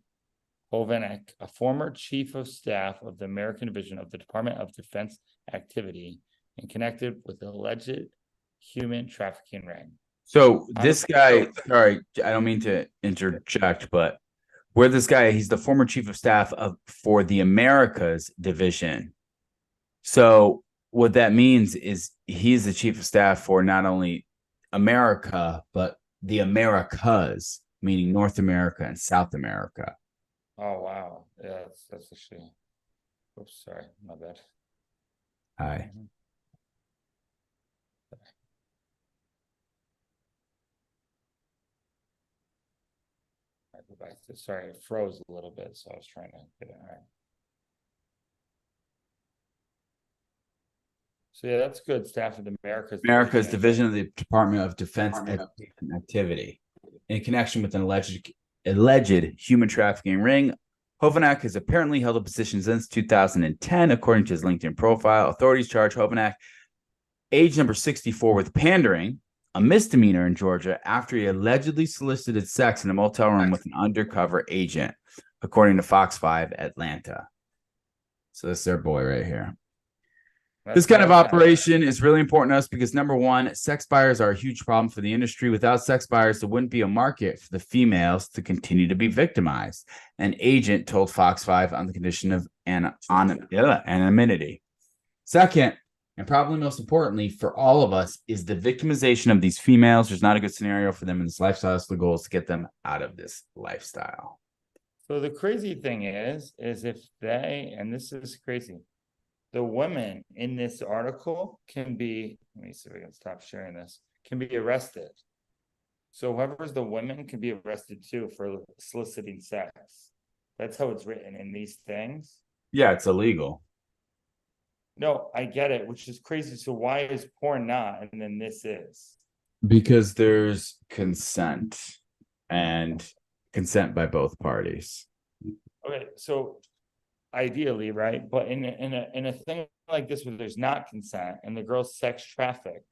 Hovanek, a former chief of staff of the American Division of the Department of Defense Activity, and connected with the alleged human trafficking ring. So this guy, sorry, I don't mean to interject, but where this guy, he's the former chief of staff for the Americas Division. So what that means is he's the chief of staff for not only America, but the Americas, meaning North America and South America. Oh, wow. Yeah, that's actually, oops, sorry, my bad. Hi. Go back to, sorry, it froze a little bit, so I was trying to get it. All right. So yeah, that's good. Staff of the America's Division of the Department of Defense Activity in connection with an alleged human trafficking ring. Hovanek has apparently held a position since 2010, according to his LinkedIn profile. Authorities charge Hovanek, age number 64, with pandering, a misdemeanor in Georgia, after he allegedly solicited sex in a motel room with an undercover agent, according to Fox 5 Atlanta. So this is their boy right here. This kind of operation is really important to us because, number one, sex buyers are a huge problem for the industry. Without sex buyers, there wouldn't be a market for the females to continue to be victimized. An agent told Fox 5 on the condition of anonymity. Second, and probably most importantly for all of us, is the victimization of these females. There's not a good scenario for them in this lifestyle. So the goal is to get them out of this lifestyle. So the crazy thing is if they, and this is crazy, the women in this article can be, let me see if I can stop sharing this, can be arrested. So whoever's the women can be arrested too for soliciting sex. That's how it's written in these things. Yeah, it's illegal. No, I get it, which is crazy. So why is porn not, and then this is? Because there's consent, and consent by both parties. Okay, so ideally, right? But in a thing like this where there's not consent and the girl's sex trafficked,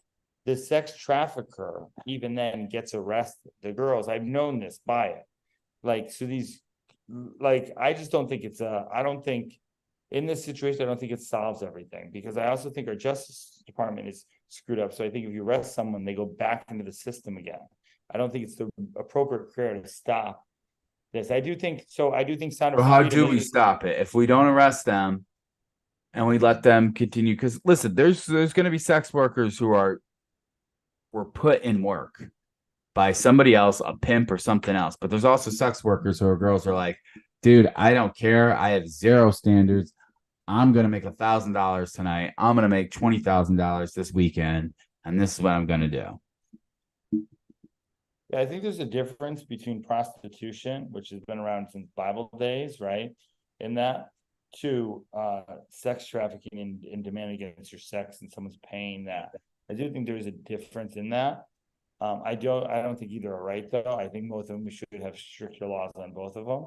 the sex trafficker even then gets arrested. The girls, I've known this by it. Like, so these, like, I just don't think it's I don't think in this situation, I don't think it solves everything, because I also think our Justice Department is screwed up. So I think if you arrest someone, they go back into the system again. I don't think it's the appropriate career to stop this. I do think so. I do think Sound of But how Freedom do we stop it if we don't arrest them and we let them continue? Because listen, there's going to be sex workers who were put in work by somebody else, a pimp or something else. But there's also sex workers who are girls who are like, dude, I don't care. I have zero standards. I'm going to make $1,000 tonight. I'm going to make $20,000 this weekend. And this is what I'm going to do. Yeah, I think there's a difference between prostitution, which has been around since Bible days, right? In that, to sex trafficking and demanding against your sex, and someone's paying that. I do think there is a difference in that. I don't think either are right, though. I think both of them, we should have stricter laws on both of them.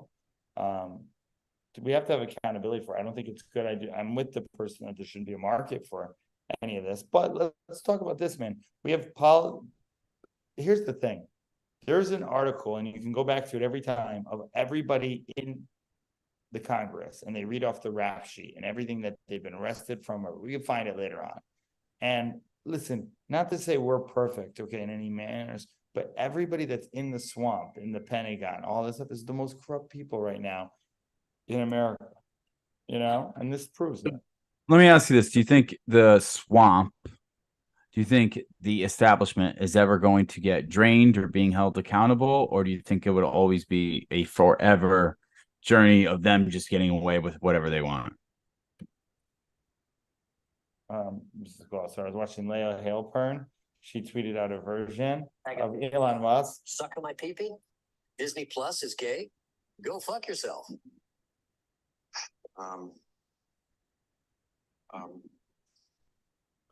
We have to have accountability for it. I don't think it's good. I'm with the person that there shouldn't be a market for any of this. But let's talk about this, man. We have here's the thing. There's an article, and you can go back to it every time, of everybody in the Congress, and they read off the rap sheet and everything that they've been arrested from, or we can find it later on. And listen, not to say we're perfect, okay, in any manners, but everybody that's in the swamp, in the Pentagon, all this stuff is the most corrupt people right now in America, and this proves it. Let me ask you this. Do you think the swamp, do you think the establishment is ever going to get drained or being held accountable? Or do you think it would always be a forever journey of them just getting away with whatever they want? This is cool. So I was watching Leah Halpern. She tweeted out a version of Elon Musk. Suck on my pee-pee? Disney Plus is gay? Go fuck yourself.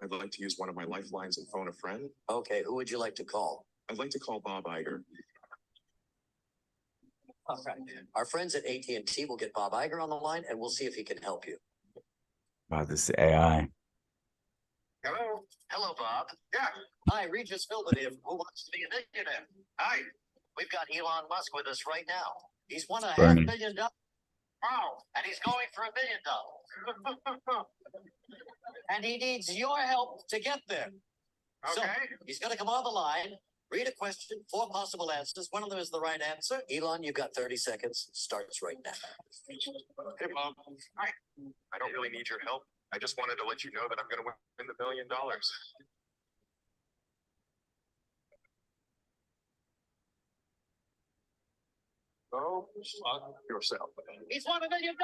I'd like to use one of my lifelines and phone a friend. Okay, who would you like to call? I'd like to call Bob Iger. All right. Our friends at AT&T will get Bob Iger on the line, and we'll see if he can help you. Wow, this AI. Hello? Hello, Bob. Yeah. Hi, Regis Philbin, who wants to be a millionaire? Hi. We've got Elon Musk with us right now. He's won Bernie. $500 million. Wow. And he's going for $1 million. And he needs your help to get there. Okay. So he's going to come on the line, read a question, 4 possible answers. One of them is the right answer. Elon, you've got 30 seconds. Starts right now. Hey, Bob. Hi. I don't really need your help. I just wanted to let you know that I'm going to win the $1 million. Go fuck yourself. He's won $1 million.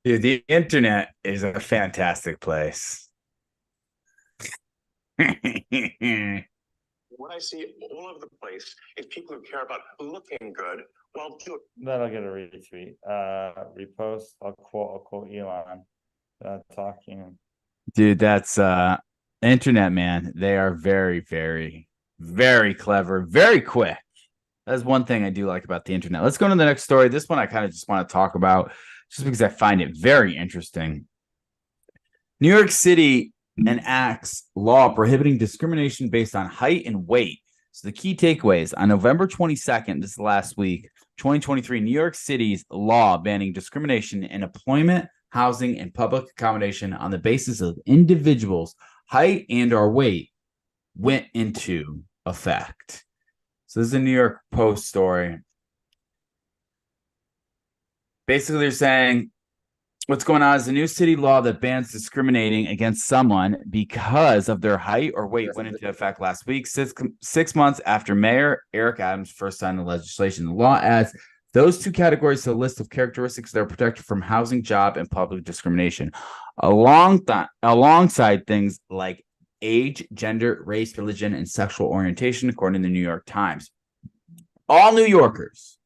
Dude, the internet is a fantastic place. What I see all over the place is people who care about looking good while doing. That'll get a retweet. Repost. I'll quote Elon. Talking. Dude, that's internet, man. They are very, very, very clever, very quick. That's one thing I do like about the internet. Let's go to the next story. This one I kind of just want to talk about just because I find it very interesting. New York City enacts law prohibiting discrimination based on height and weight. So the key takeaways on November 22nd, this is last week, 2023, New York City's law banning discrimination in employment, housing, and public accommodation on the basis of individuals' height and or weight went into effect. So this is a New York Post story. Basically, they're saying what's going on is a new city law that bans discriminating against someone because of their height or weight went into effect last week, 6 months after Mayor Eric Adams first signed the legislation. The law adds those 2 categories to the list of characteristics that are protected from housing, job, and public discrimination, alongside things like age, gender, race, religion, and sexual orientation, according to the New York Times. All New Yorkers,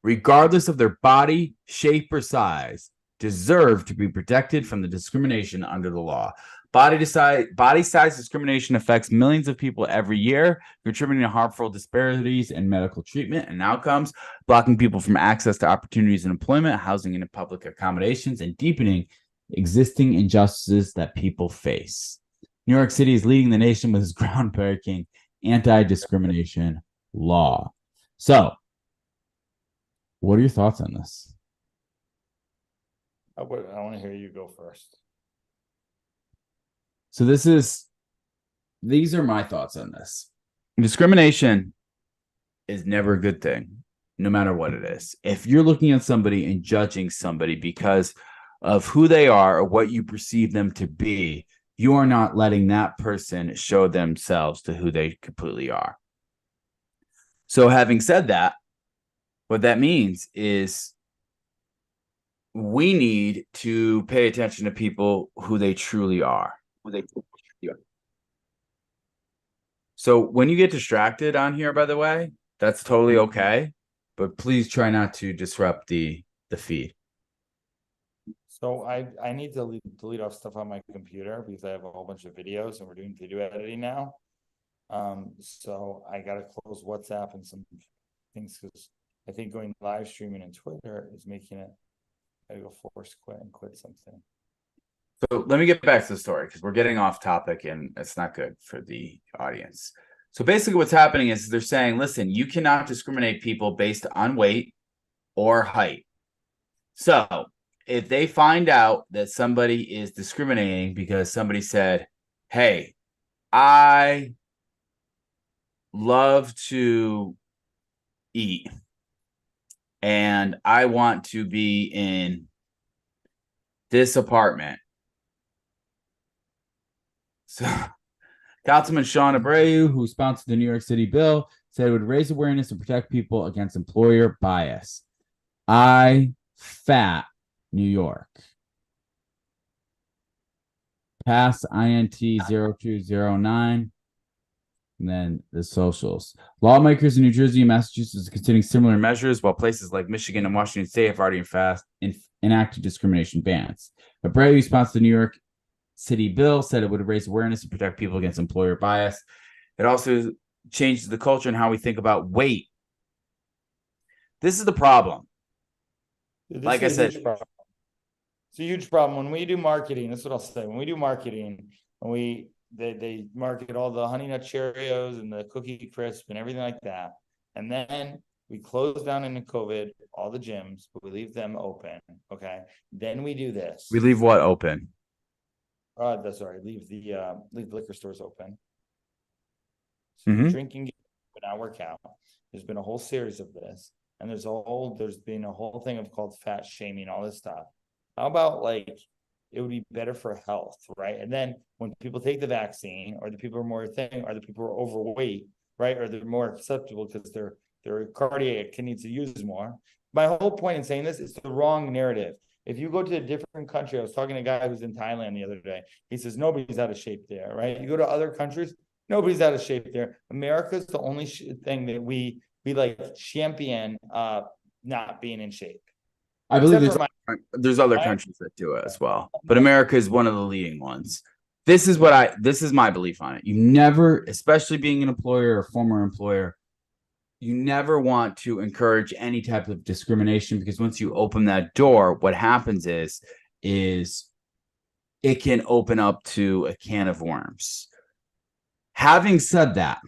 regardless of their body, shape, or size, deserve to be protected from the discrimination under the law. Body size discrimination affects millions of people every year, contributing to harmful disparities in medical treatment and outcomes, blocking people from access to opportunities in employment, housing, and public accommodations, and deepening existing injustices that people face. New York City is leading the nation with its groundbreaking anti-discrimination law. So, what are your thoughts on this? I want to hear you go first. So these are my thoughts on this. Discrimination is never a good thing, no matter what it is. If you're looking at somebody and judging somebody because of who they are or what you perceive them to be, you are not letting that person show themselves to who they completely are. So having said that, what that means is we need to pay attention to people who they truly are. So when you get distracted on here, by the way, that's totally okay. But please try not to disrupt the feed. So I need to delete off stuff on my computer because I have a whole bunch of videos and we're doing video editing now. So I got to close WhatsApp and some things because I think going live streaming and Twitter is making it. I go force quit and quit something. So let me get back to the story because we're getting off topic and it's not good for the audience. So basically what's happening is they're saying, listen, you cannot discriminate people based on weight or height. So if they find out that somebody is discriminating because somebody said, hey, I love to eat and I want to be in this apartment. So Councilman Sean Abreu, who sponsored the New York City bill, said it would raise awareness and protect people against employer bias. Fat New York. Pass INT 0209. And then the socials. Lawmakers in New Jersey and Massachusetts are considering similar measures, while places like Michigan and Washington State have already enacted discrimination bans. A brave response to the New York City bill said it would raise awareness and protect people against employer bias. It also changes the culture and how we think about weight. This is the problem. Like I said, it's a huge problem. When we do marketing, that's what I'll say. When we do marketing, when they market all the Honey Nut Cheerios and the Cookie Crisp and everything like that, and then we close down into COVID all the gyms, but we leave them open. Okay, then we do this. We leave what open? That's sorry. Leave the liquor stores open. So drinking would not work out. There's been a whole series of this, and there's been a whole thing of called fat shaming, all this stuff. How about like it would be better for health, right? And then when people take the vaccine, or the people are more or the people are overweight, right? Or they're more acceptable because their cardiac needs to use more. My whole point in saying this is the wrong narrative. If you go to a different country, I was talking to a guy who's in Thailand the other day. He says nobody's out of shape there, right? You go to other countries, nobody's out of shape there. America's the only thing that we like champion not being in shape. I believe there's other countries that do it as well, but America is one of the leading ones. This is my belief on it. You never, especially being an employer or former employer, you never want to encourage any type of discrimination, because once you open that door, what happens is it can open up to a can of worms. Having said that,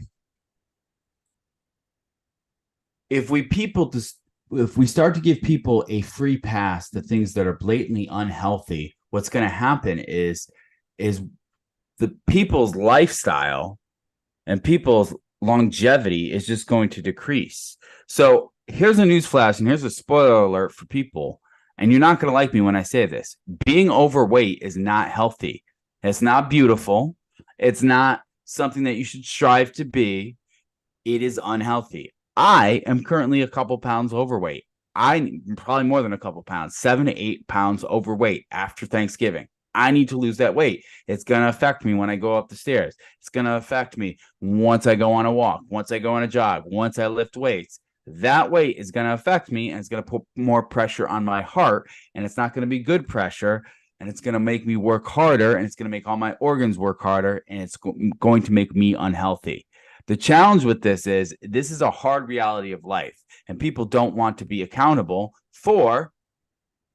if we start to give people a free pass to things that are blatantly unhealthy, what's going to happen is the people's lifestyle and people's longevity is just going to decrease. So here's a news flash, and here's a spoiler alert for people. And you're not going to like me when I say this. Being overweight is not healthy. It's not beautiful. It's not something that you should strive to be. It is unhealthy. I am currently a couple pounds overweight. I'm probably more than a couple pounds, 7 to 8 pounds overweight after Thanksgiving. I need to lose that weight. It's going to affect me when I go up the stairs. It's going to affect me once I go on a walk, once I go on a jog, once I lift weights. That weight is going to affect me, and it's going to put more pressure on my heart, and it's not going to be good pressure, and it's going to make me work harder, and it's going to make all my organs work harder, and it's going to make me unhealthy. The challenge with this is a hard reality of life, and people don't want to be accountable for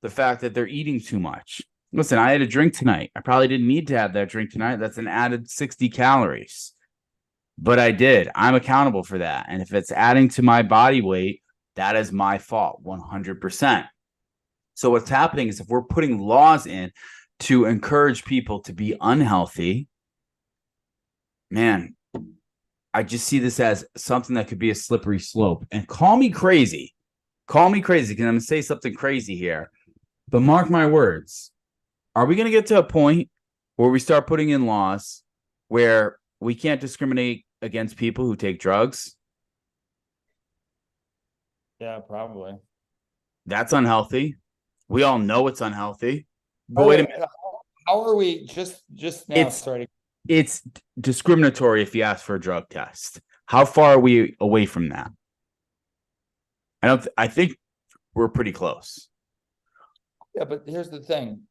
the fact that they're eating too much. Listen, I had a drink tonight. I probably didn't need to have that drink tonight. That's an added 60 calories. But I did. I'm accountable for that. And if it's adding to my body weight, that is my fault, 100%. So what's happening is if we're putting laws in to encourage people to be unhealthy, man, I just see this as something that could be a slippery slope. And call me crazy. Call me crazy, because I'm going to say something crazy here. But mark my words. Are we going to get to a point where we start putting in laws where we can't discriminate against people who take drugs? Yeah, probably. That's unhealthy. We all know it's unhealthy. But wait a minute. How are we just now starting? It's discriminatory if you ask for a drug test. How far are we away from that? I think we're pretty close. Yeah, but here's the thing.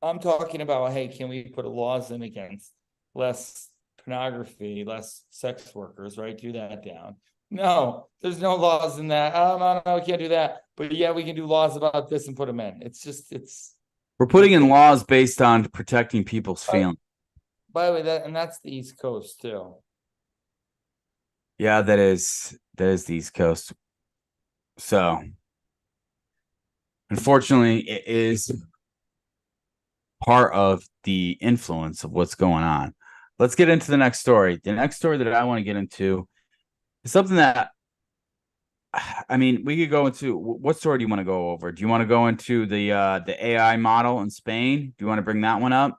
I'm talking about, hey, can we put laws in against less pornography, less sex workers, right? Do that down. No, there's no laws in that. No, we can't do that. But yeah, we can do laws about this and put them in. We're putting in laws based on protecting people's feelings. By the way, that's the East Coast too. Yeah, that is the East Coast. So, unfortunately, it is part of the influence of what's going on. Let's get into the next story. The next story that I want to get into is something that, I mean, we could go into. What story do you want to go over? Do you want to go into the AI model in Spain? Do you want to bring that one up?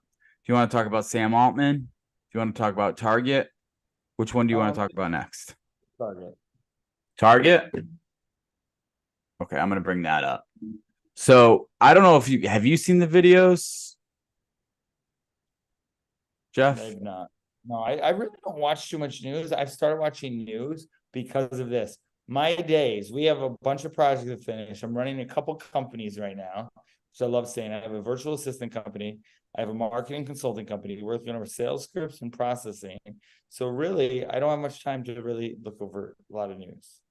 Do you want to talk about Sam Altman? Do you want to talk about Target? Which one do you want to talk about next? Target? Okay, I'm going to bring that up. So, I don't know if you seen the videos, Jeff? Maybe not. No, I really don't watch too much news. I've started watching news because of this. My days, we have a bunch of projects to finish. I'm running a couple companies right now, which I love saying. I have a virtual assistant company. I have a marketing consulting company working over sales scripts and processing. So really, I don't have much time to really look over a lot of news.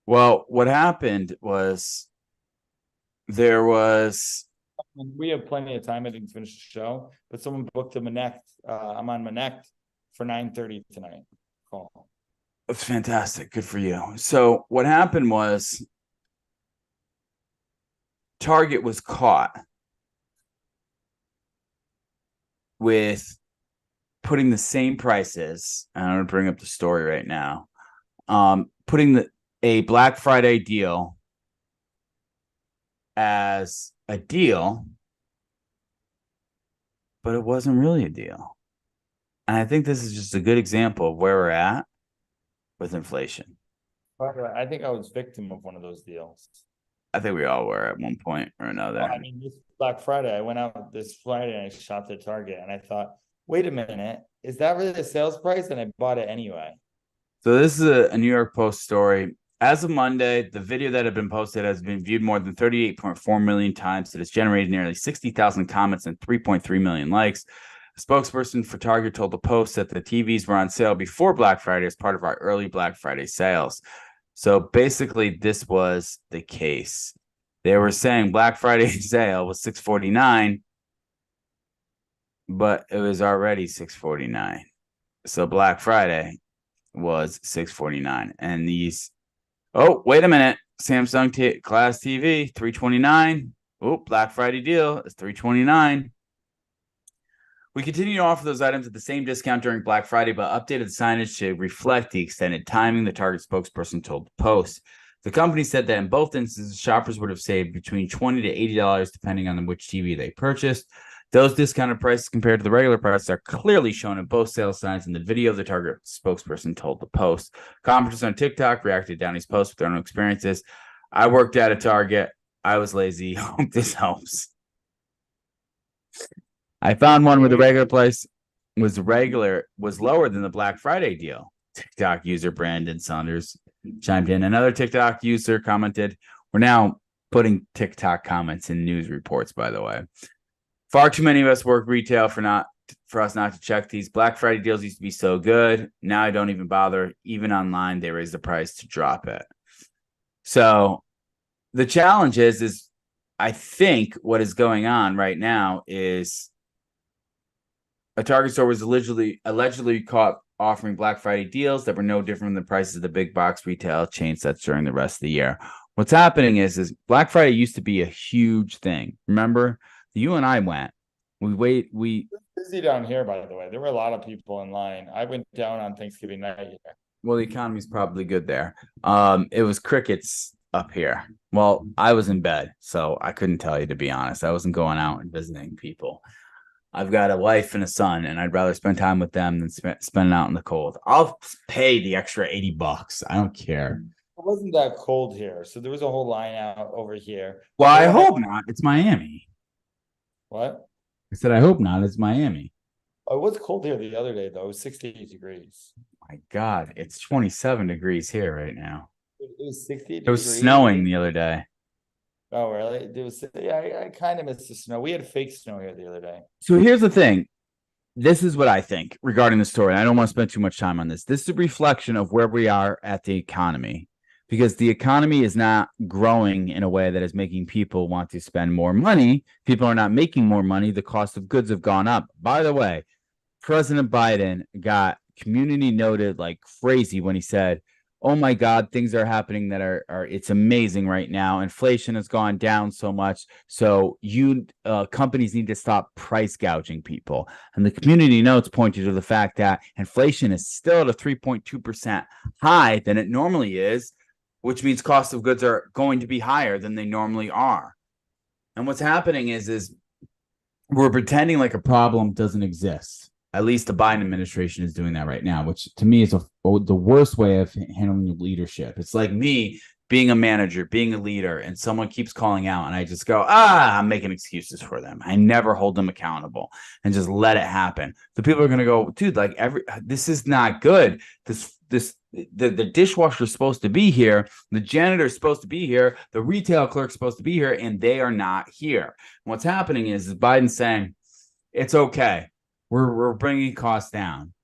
Well, what happened was We have plenty of time, I think, to finish the show, but someone booked a Manect. I'm on Manect for 9:30 tonight. Call. That's fantastic. Good for you. So what happened was Target was caught with putting the same prices. I'm going to bring up the story right now. Putting a Black Friday deal as a deal, but it wasn't really a deal. And I think this is just a good example of where we're at with inflation. I think I was victim of one of those deals. I think we all were at one point or another. I mean, this Black Friday, I went out this Friday and I shopped at Target and I thought, wait a minute, is that really the sales price? And I bought it anyway. So this is a New York Post story. As of Monday, the video that had been posted has been viewed more than 38.4 million times. It has generated nearly 60,000 comments and 3.3 million likes. A spokesperson for Target told the Post that the TVs were on sale before Black Friday as part of our early Black Friday sales. So basically, this was the case. They were saying Black Friday sale was $649, but it was already $649. So Black Friday was $649, and these. Oh, wait a minute! Samsung Glass TV $329. Oh, Black Friday deal is $329. We continue to offer those items at the same discount during Black Friday, but updated signage to reflect the extended timing, the Target spokesperson told the Post. The company said that in both instances, shoppers would have saved between $20 to $80 depending on which TV they purchased. Those discounted prices compared to the regular price are clearly shown in both sales signs in the video, the Target spokesperson told the Post. Commenters on TikTok reacted to Downey's post with their own experiences. I worked at a Target. I was lazy. Hope this helps. I found one where the regular price was lower than the Black Friday deal. TikTok user Brandon Saunders chimed in. Another TikTok user commented, "We're now putting TikTok comments in news reports, by the way. Far too many of us work retail for us not to check these. Black Friday deals used to be so good. Now I don't even bother. Even online, they raise the price to drop it." So the challenge is I think what is going on right now is a Target store was allegedly caught offering Black Friday deals that were no different than the prices of the big box retail chain sets during the rest of the year. What's happening is Black Friday used to be a huge thing. Remember, you and I went. We busy down here, by the way. There were a lot of people in line. I went down on Thanksgiving night here. Well, the economy's probably good there. It was crickets up here. Well, I was in bed, so I couldn't tell you, to be honest. I wasn't going out and visiting people. I've got a wife and a son, and I'd rather spend time with them than spend it out in the cold. I'll pay the extra $80. I don't care. It wasn't that cold here, so there was a whole line out over here. Well, I hope not. It's Miami. What? I said, I hope not. It's Miami. Oh, it was cold here the other day, though. It was 68 degrees. My God, it's 27 degrees here right now. It was 60 degrees. It was snowing the other day. Oh, really? It was, yeah, I kind of missed the snow. We had fake snow here the other day. So here's the thing. This is what I think regarding the story. I don't want to spend too much time on this. This is a reflection of where we are at the economy, because the economy is not growing in a way that is making people want to spend more money. People are not making more money. The cost of goods have gone up. By the way, President Biden got community noted like crazy when he said, "Oh my God, things are happening that are it's amazing right now. Inflation has gone down so much. So companies need to stop price gouging people." And the community notes pointed to the fact that inflation is still at a 3.2% high than it normally is, which means cost of goods are going to be higher than they normally are. And what's happening is we're pretending like a problem doesn't exist. At least the Biden administration is doing that right now, which to me is the worst way of handling leadership. It's like me being a manager, being a leader, and someone keeps calling out, and I just go, I'm making excuses for them. I never hold them accountable and just let it happen. The people are gonna go, dude, like this is not good. The dishwasher's supposed to be here, the janitor's supposed to be here, the retail clerk's supposed to be here, and they are not here. And what's happening is Biden's saying, it's okay. We're bringing costs down.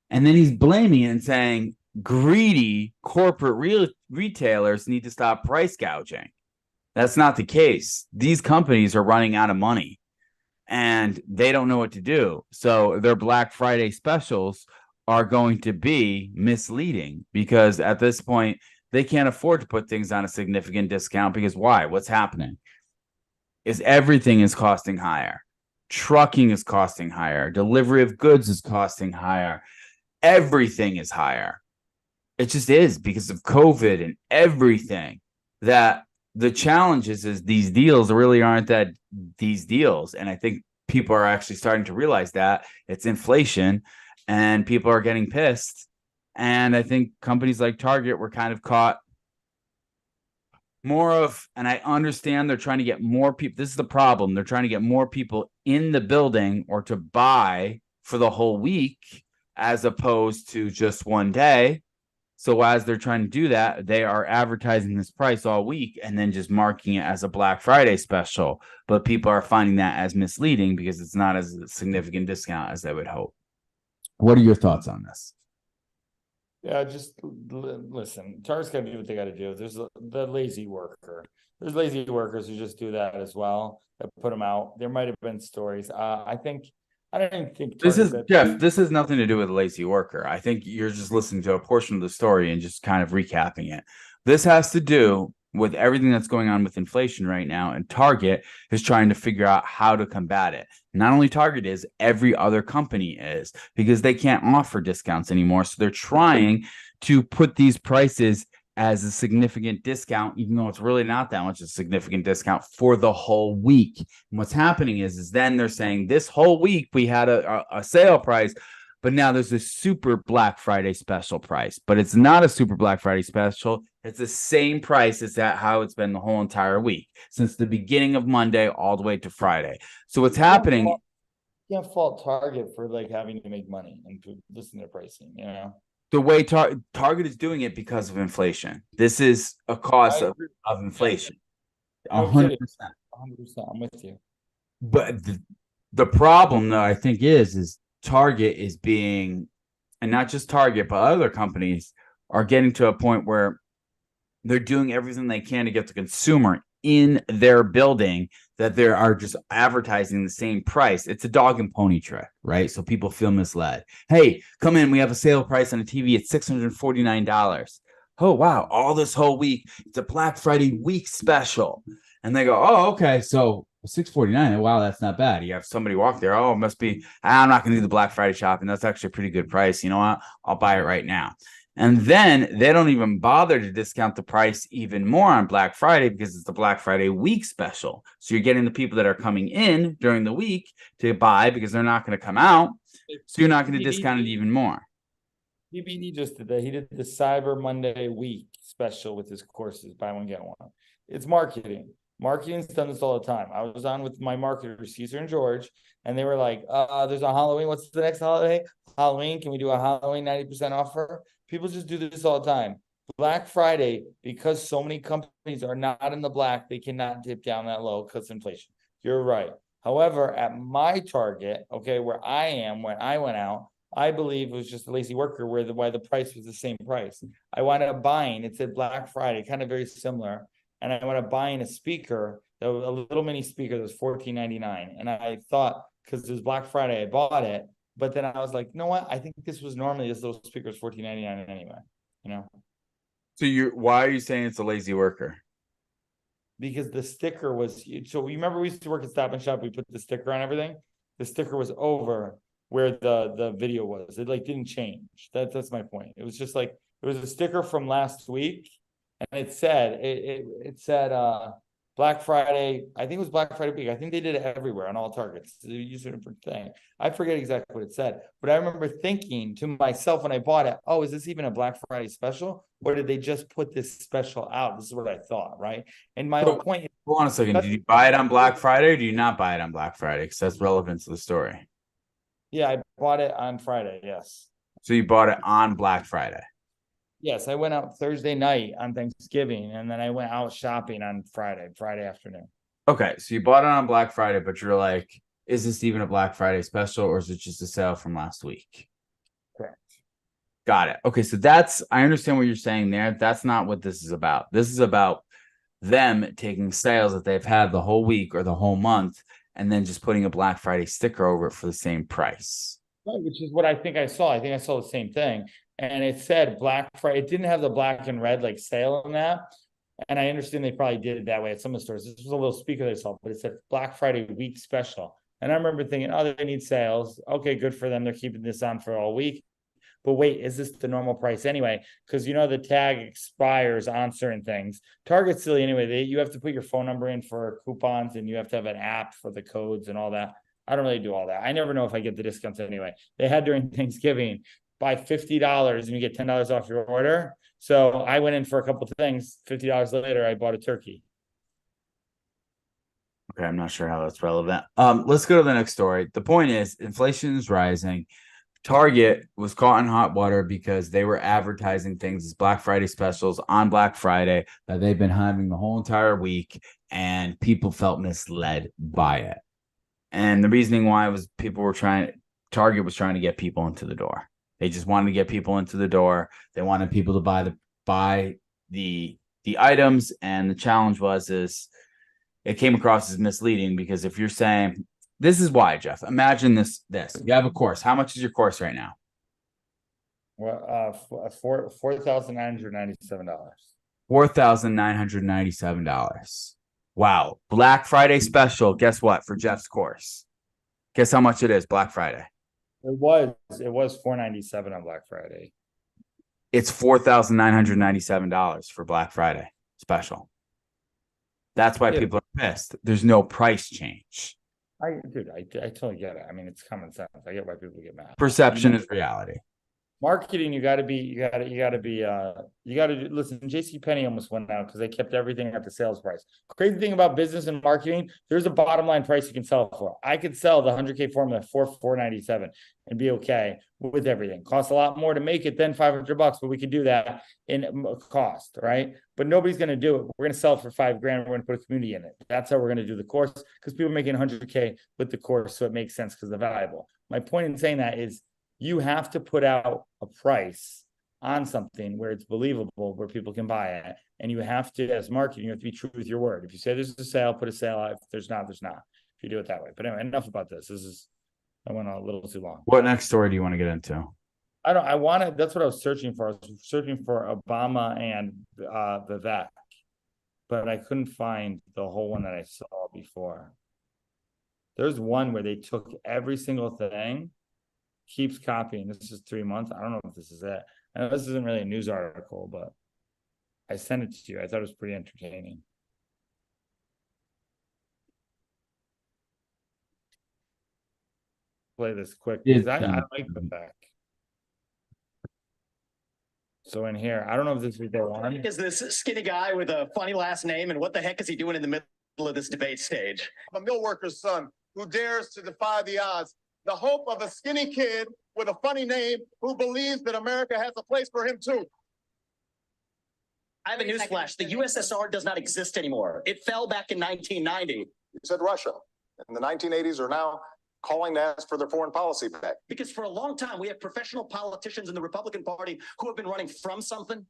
And then he's blaming it and saying greedy corporate retailers need to stop price gouging. That's not the case. These companies are running out of money and they don't know what to do. So their Black Friday specials are going to be misleading because at this point, they can't afford to put things on a significant discount because why? What's happening is everything is costing higher. Trucking is costing higher. Delivery of goods is costing higher. Everything is higher. It just is because of COVID and everything. That the challenge is these deals really aren't that these deals. And I think people are actually starting to realize that it's inflation and people are getting pissed. And I think companies like Target were kind of caught more of, and I understand they're trying to get more people. This is the problem. They're trying to get more people in the building or to buy for the whole week as opposed to just one day. So as they're trying to do that, they are advertising this price all week and then just marking it as a Black Friday special. But people are finding that as misleading because it's not as a significant discount as they would hope. What are your thoughts on this? Yeah, just listen. Target's got to do what they got to do. There's the lazy worker. There's lazy workers who just do that as well. That put them out. There might have been stories. I don't think this is Jeff. This has nothing to do with a lazy worker. I think you're just listening to a portion of the story and just kind of recapping it. This has to do with everything that's going on with inflation right now, and Target is trying to figure out how to combat it. Not only Target is, every other company is, because they can't offer discounts anymore. So they're trying to put these prices as a significant discount, even though it's really not that much a significant discount for the whole week. And what's happening is then they're saying this whole week we had a sale price, but now there's a super Black Friday special price, but it's not a super Black Friday special. It's the same price as that how it's been the whole entire week since the beginning of Monday all the way to Friday. So what's happening? You can't fault Target for like having to make money and to listen to pricing, you know. The way Target is doing it because of inflation. This is a cost of inflation. 100%. 100%. I'm with you. But the problem, though, I think is Target is being, and not just Target, but other companies are getting to a point where they're doing everything they can to get the consumer in their building that they are just advertising the same price. It's a dog and pony trick, right? So people feel misled. Hey, come in. We have a sale price on a TV at $649. Oh, wow. All this whole week. It's a Black Friday week special. And they go, oh, okay. So $649. Wow, that's not bad. You have somebody walk there. Oh, it must be, I'm not going to do the Black Friday shopping. That's actually a pretty good price. You know what? I'll buy it right now. And then they don't even bother to discount the price even more on Black Friday because it's the Black Friday week special. So you're getting the people that are coming in during the week to buy because they're not going to come out. So you're not going to discount it even more. BBD just did that. He did the Cyber Monday week special with his courses, buy one, get one. It's marketing. Marketing's done this all the time. I was on with my marketers, Caesar and George, and they were like, there's a Halloween. What's the next holiday? Halloween. Can we do a Halloween 90% offer? People just do this all the time. Black Friday, because so many companies are not in the black, they cannot dip down that low because of inflation. You're right. However, at my Target, okay, where I am, when I went out, I believe it was just a lazy worker why the price was the same price. I wound up buying, it said Black Friday, kind of very similar. And I wound up buying a speaker, a little mini speaker that was $14.99. And I thought, because it was Black Friday, I bought it. But then I was like, you know what? I think this little speaker is $14.99 anyway, you know? So why are you saying it's a lazy worker? Because the sticker was, so you remember we used to work at Stop and Shop, we put the sticker on everything. The sticker was over where the video was. It like didn't change. That's my point. It was just like, it was a sticker from last week. And it said, Black Friday, I think it was Black Friday week. I think they did it everywhere on all targets. They used a different thing. I forget exactly what it said, but I remember thinking to myself when I bought it, oh, is this even a Black Friday special? Or did they just put this special out? This is what I thought, right? And my whole point is, hold on a second. Did you buy it on Black Friday or do you not buy it on Black Friday? Because that's relevant to the story. yeah, I bought it on Friday, yes. So you bought it on Black Friday. Yes, I went out Thursday night on Thanksgiving, and then I went out shopping on Friday afternoon. Okay, so you bought it on Black Friday, but you're like, is this even a Black Friday special or is it just a sale from last week? Correct. Got it. Okay, so I understand what you're saying there. That's not what this is about. This is about them taking sales that they've had the whole week or the whole month and then just putting a Black Friday sticker over it for the same price. Right, which is what I think I saw. I think I saw the same thing. And it said Black Friday. It didn't have the black and red like sale in that. And I understand they probably did it that way at some of the stores. This was a little speaker they saw, but it said Black Friday week special. And I remember thinking, oh, they need sales. Okay, good for them. They're keeping this on for all week. But wait, is this the normal price anyway? Because you know the tag expires on certain things. Target's silly anyway. You have to put your phone number in for coupons, and you have to have an app for the codes and all that. I don't really do all that. I never know if I get the discounts anyway. They had during Thanksgiving, buy $50 and you get $10 off your order. So I went in for a couple of things. $50 later, I bought a turkey. Okay, I'm not sure how that's relevant. Let's go to the next story. The point is, inflation is rising. Target was caught in hot water because they were advertising things as Black Friday specials on Black Friday that they've been having the whole entire week, and people felt misled by it. And the reasoning why was Target was trying to get people into the door. They just wanted to get people into the door. They wanted people to buy the items, and the challenge is it came across as misleading because if you're saying, this is why, Jeff, imagine this, you have a course. How much is your course right now? Well, $4,997. $4,997. Wow. Black Friday special. Guess what? For Jeff's course. Guess how much it is Black Friday? It was $497 on Black Friday. It's $4,997 for Black Friday special. That's why people are pissed. There's no price change. I totally get it. I mean, it's common sense. I get why people get mad. Perception is reality. Marketing, you got to listen. JCPenney almost went out because they kept everything at the sales price. Crazy thing about business and marketing, there's a bottom line price you can sell it for. I could sell the 100K formula for $497 and be okay with everything. Costs a lot more to make it than $500, but we could do that in cost, right? But nobody's going to do it. We're going to sell it for $5,000. We're going to put a community in it. That's how we're going to do the course because people are making 100K with the course, so it makes sense because they're valuable. My point in saying that is, you have to put out a price on something where it's believable, where people can buy it. And you have to, as marketing, you have to be true with your word. If you say there's a sale, put a sale out. If there's not, there's not. If you do it that way. But anyway, enough about this. I went on a little too long. What next story do you want to get into? That's what I was searching for. I was searching for Obama and Vivek, but I couldn't find the whole one that I saw before. There's one where they took every single thing, keeps copying. This is 3 months. I don't know if this is it. I know this isn't really a news article, but I sent it to you. I thought it was pretty entertaining. Play this quick because I like the back. So in here, I don't know if this is the one. Is this skinny guy with a funny last name, and what the heck is he doing in the middle of this debate stage? A mill worker's son who dares to defy the odds. The hope of a skinny kid with a funny name who believes that America has a place for him too. I have a newsflash. The USSR does not exist anymore. It fell back in 1990. You said Russia in the 1980s are now calling to ask for their foreign policy back. Because for a long time, we have professional politicians in the Republican Party who have been running from something.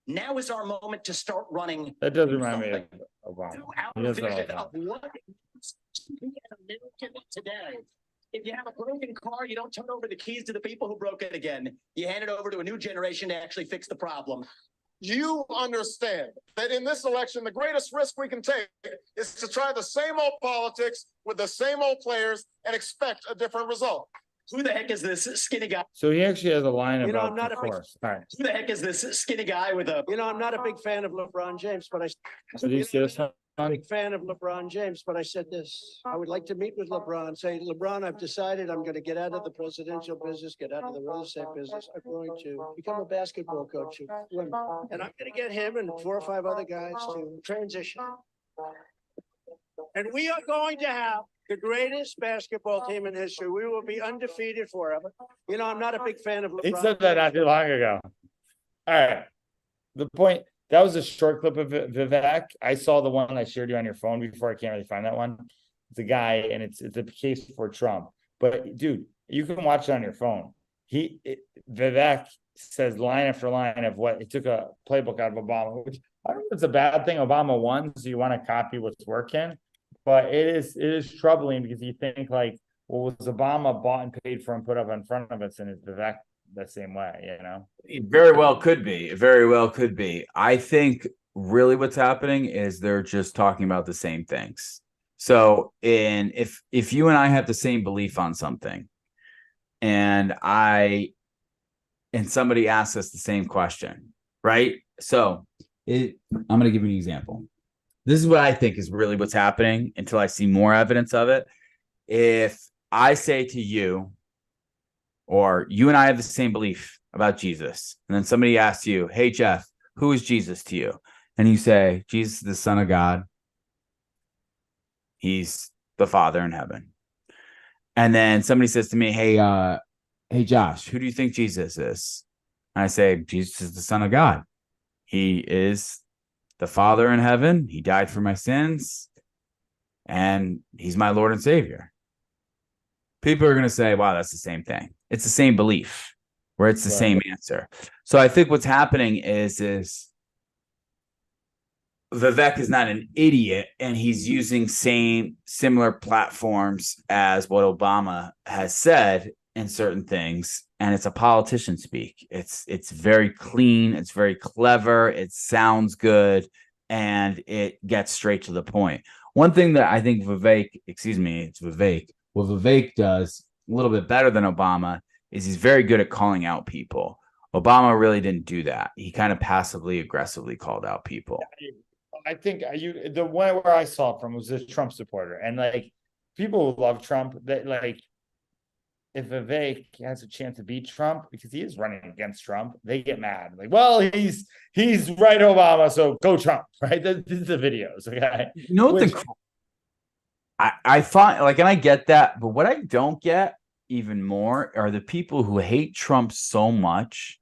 Now is our moment to start running. That does remind me of Obama. Throughout the vision of what is American today. If you have a broken car, you don't turn over the keys to the people who broke it again. You hand it over to a new generation to actually fix the problem. You understand that in this election, the greatest risk we can take is to try the same old politics with the same old players and expect a different result. Who the heck is this skinny guy? So he actually has a line about I'm not the course. All right. Who the heck is this skinny guy with a... I'm not a big fan of LeBron James, but So do you see this? big fan of LeBron James, but I said this, I would like to meet with LeBron, say, LeBron, I've decided I'm going to get out of the presidential business, get out of the real estate business. I'm going to become a basketball coach of women. And I'm going to get him and 4 or 5 other guys to transition. And we are going to have the greatest basketball team in history. We will be undefeated forever. You know, I'm not a big fan of LeBron. He said that not too long ago. All right. The point, that was a short clip of Vivek. I saw the one I shared you on your phone before. I can't really find that one. It's a guy, and it's a case for Trump. But dude, you can watch it on your phone. Vivek says line after line of what it took a playbook out of Obama, which I don't know if it's a bad thing. Obama won, so you want to copy what's working. But it is troubling because you think like, well, was Obama bought and paid for and put up in front of us, and is Vivek the same way, you know? It very well could be. It very well could be. I think really what's happening is they're just talking about the same things. So if you and I have the same belief on something, and somebody asks us the same question, right? So I'm going to give you an example. This is what I think is really what's happening until I see more evidence of it. If I say to you, or you and I have the same belief about Jesus, and then somebody asks you, hey, Jeff, who is Jesus to you? And you say, Jesus is the Son of God. He's the Father in heaven. And then somebody says to me, hey, Josh, who do you think Jesus is? And I say, Jesus is the Son of God. He is the Father in heaven. He died for my sins, and he's my Lord and Savior. People are going to say, wow, that's the same thing. It's the same belief, where it's the same answer. So I think what's happening is Vivek is not an idiot, and he's using similar platforms as what Obama has said in certain things. And it's a politician speak. It's very clean. It's very clever. It sounds good, and it gets straight to the point. One thing that I think what Vivek does a little bit better than Obama is he's very good at calling out people. Obama really didn't do that. He kind of passively aggressively called out people. I think the one where I saw it from was a Trump supporter, and like people who love Trump, that like if Vivek has a chance to beat Trump because he is running against Trump, they get mad. Like, well, he's right, Obama, so go Trump, right? This is the videos, okay? You know what I find, like, and I get that, but what I don't get even more are the people who hate Trump so much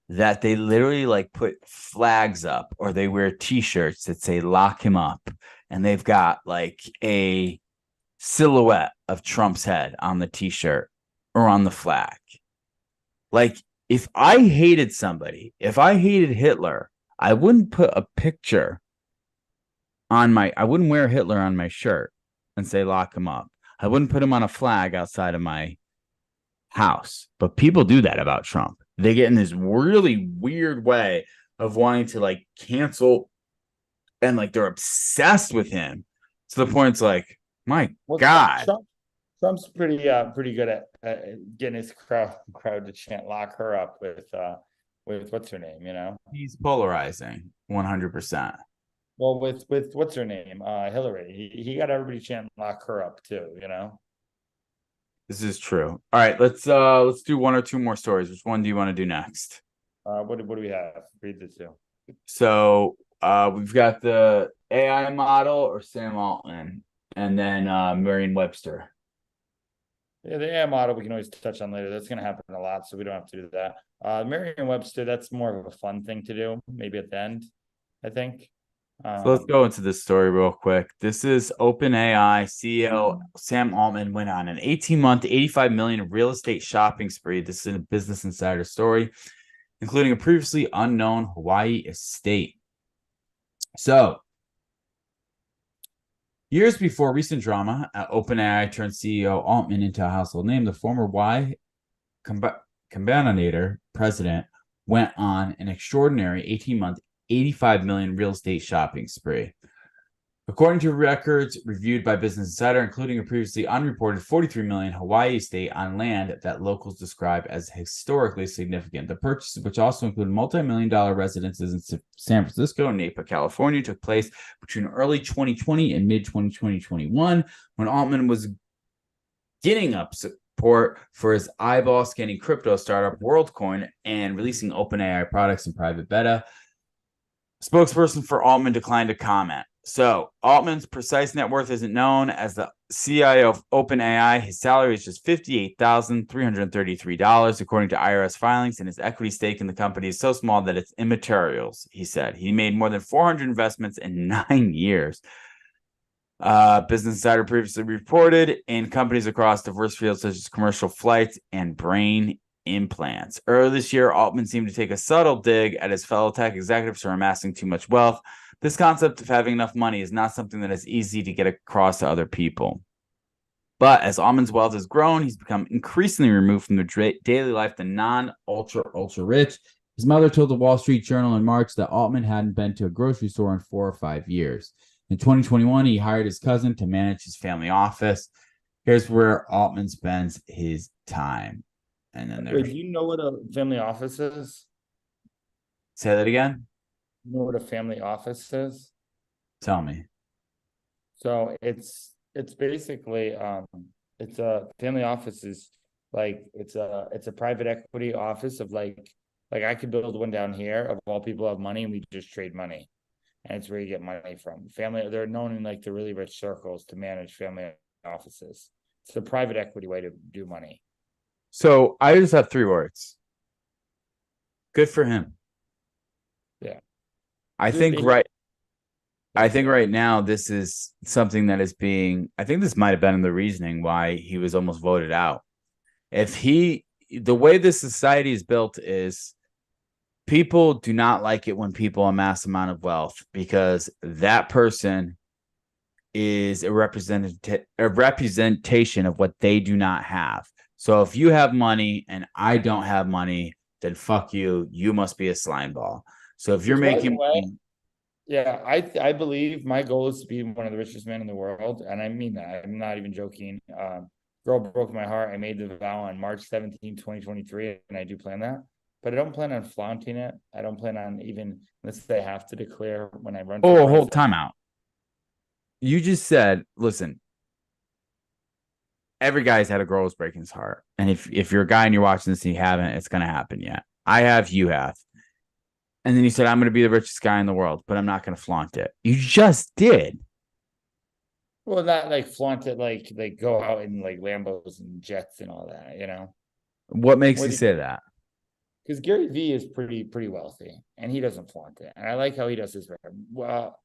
that they literally like put flags up, or they wear t-shirts that say lock him up, and they've got like a silhouette of Trump's head on the t-shirt or on the flag. Like, if I hated somebody, if I hated Hitler, I wouldn't put a picture on I wouldn't wear Hitler on my shirt and say lock him up. I wouldn't put him on a flag outside of my house. But people do that about Trump. They get in this really weird way of wanting to like cancel, and like they're obsessed with him to the point it's like, my God. Trump's pretty good at getting his crowd to chant lock her up with what's her name, you know? He's polarizing 100%. Well, with what's her name, Hillary, he got everybody chanting lock her up too, you know. This is true. All right, let's do one or two more stories. Which one do you want to do next? What do we have? Read the two. So we've got the AI model or Sam Altman, and then Merriam-Webster. Yeah, the AI model we can always touch on later. That's going to happen a lot, so we don't have to do that. Merriam-Webster, that's more of a fun thing to do, maybe at the end, I think. So let's go into this story real quick. This is OpenAI CEO Sam Altman went on an 18-month, $85 million real estate shopping spree. This is a Business Insider story, including a previously unknown Hawaii estate. So, years before recent drama at OpenAI turned CEO Altman into a household name, the former Y Combinator president went on an extraordinary 18-month, $85 million real estate shopping spree. According to records reviewed by Business Insider, including a previously unreported $43 million Hawaii estate on land that locals describe as historically significant. The purchases, which also include multi-million-dollar residences in San Francisco and Napa, California, took place between early 2020 and mid-2021, when Altman was getting up support for his eyeball-scanning crypto startup WorldCoin and releasing OpenAI products in private beta. Spokesperson for Altman declined to comment. So Altman's precise net worth isn't known. As the CIO of OpenAI, his salary is just $58,333, according to IRS filings, and his equity stake in the company is so small that it's immaterial, he said. He made more than 400 investments in 9 years. Business Insider previously reported in companies across diverse fields such as commercial flights and brain implants. Earlier this year, Altman seemed to take a subtle dig at his fellow tech executives for amassing too much wealth. This concept of having enough money is not something that is easy to get across to other people. But as Altman's wealth has grown, he's become increasingly removed from the daily life of the non-ultra rich. His mother told the Wall Street Journal in March that Altman hadn't been to a grocery store in 4 or 5 years. In 2021, he hired his cousin to manage his family office. Here's where Altman spends his time. And then Wait, do you know what a family office is? Say that again. You know what a family office is? Tell me. So it's basically it's a family office is like it's a private equity office of like I could build one down here of all people who have money and we just trade money. And it's where you get money from. Family, they're known in like the really rich circles to manage family offices. It's a private equity way to do money. So I just have 3 words. Good for him. Yeah. I think right now this is something that is being, I think this might have been the reasoning why he was almost voted out. The way this society is built is people do not like it when people amass amount of wealth because that person is a representation of what they do not have. So if you have money and I don't have money, then fuck you. You must be a slime ball. So if you're making money, yeah, I believe my goal is to be one of the richest men in the world. And I mean that. I'm not even joking. Girl broke my heart. I made the vow on March 17, 2023, and I do plan that. But I don't plan on flaunting it. I don't plan on even, unless they have to declare when I run. Hold time out. You just said, listen, every guy's had a girl who's breaking his heart. And if you're a guy and you're watching this and you haven't, it's going to happen yet. I have, you have. And then you said, I'm going to be the richest guy in the world, but I'm not going to flaunt it. You just did. Well, not like flaunt it, like go out in like Lambos and jets and all that, you know? What makes you say that? Because Gary Vee is pretty wealthy and he doesn't flaunt it. And I like how he does his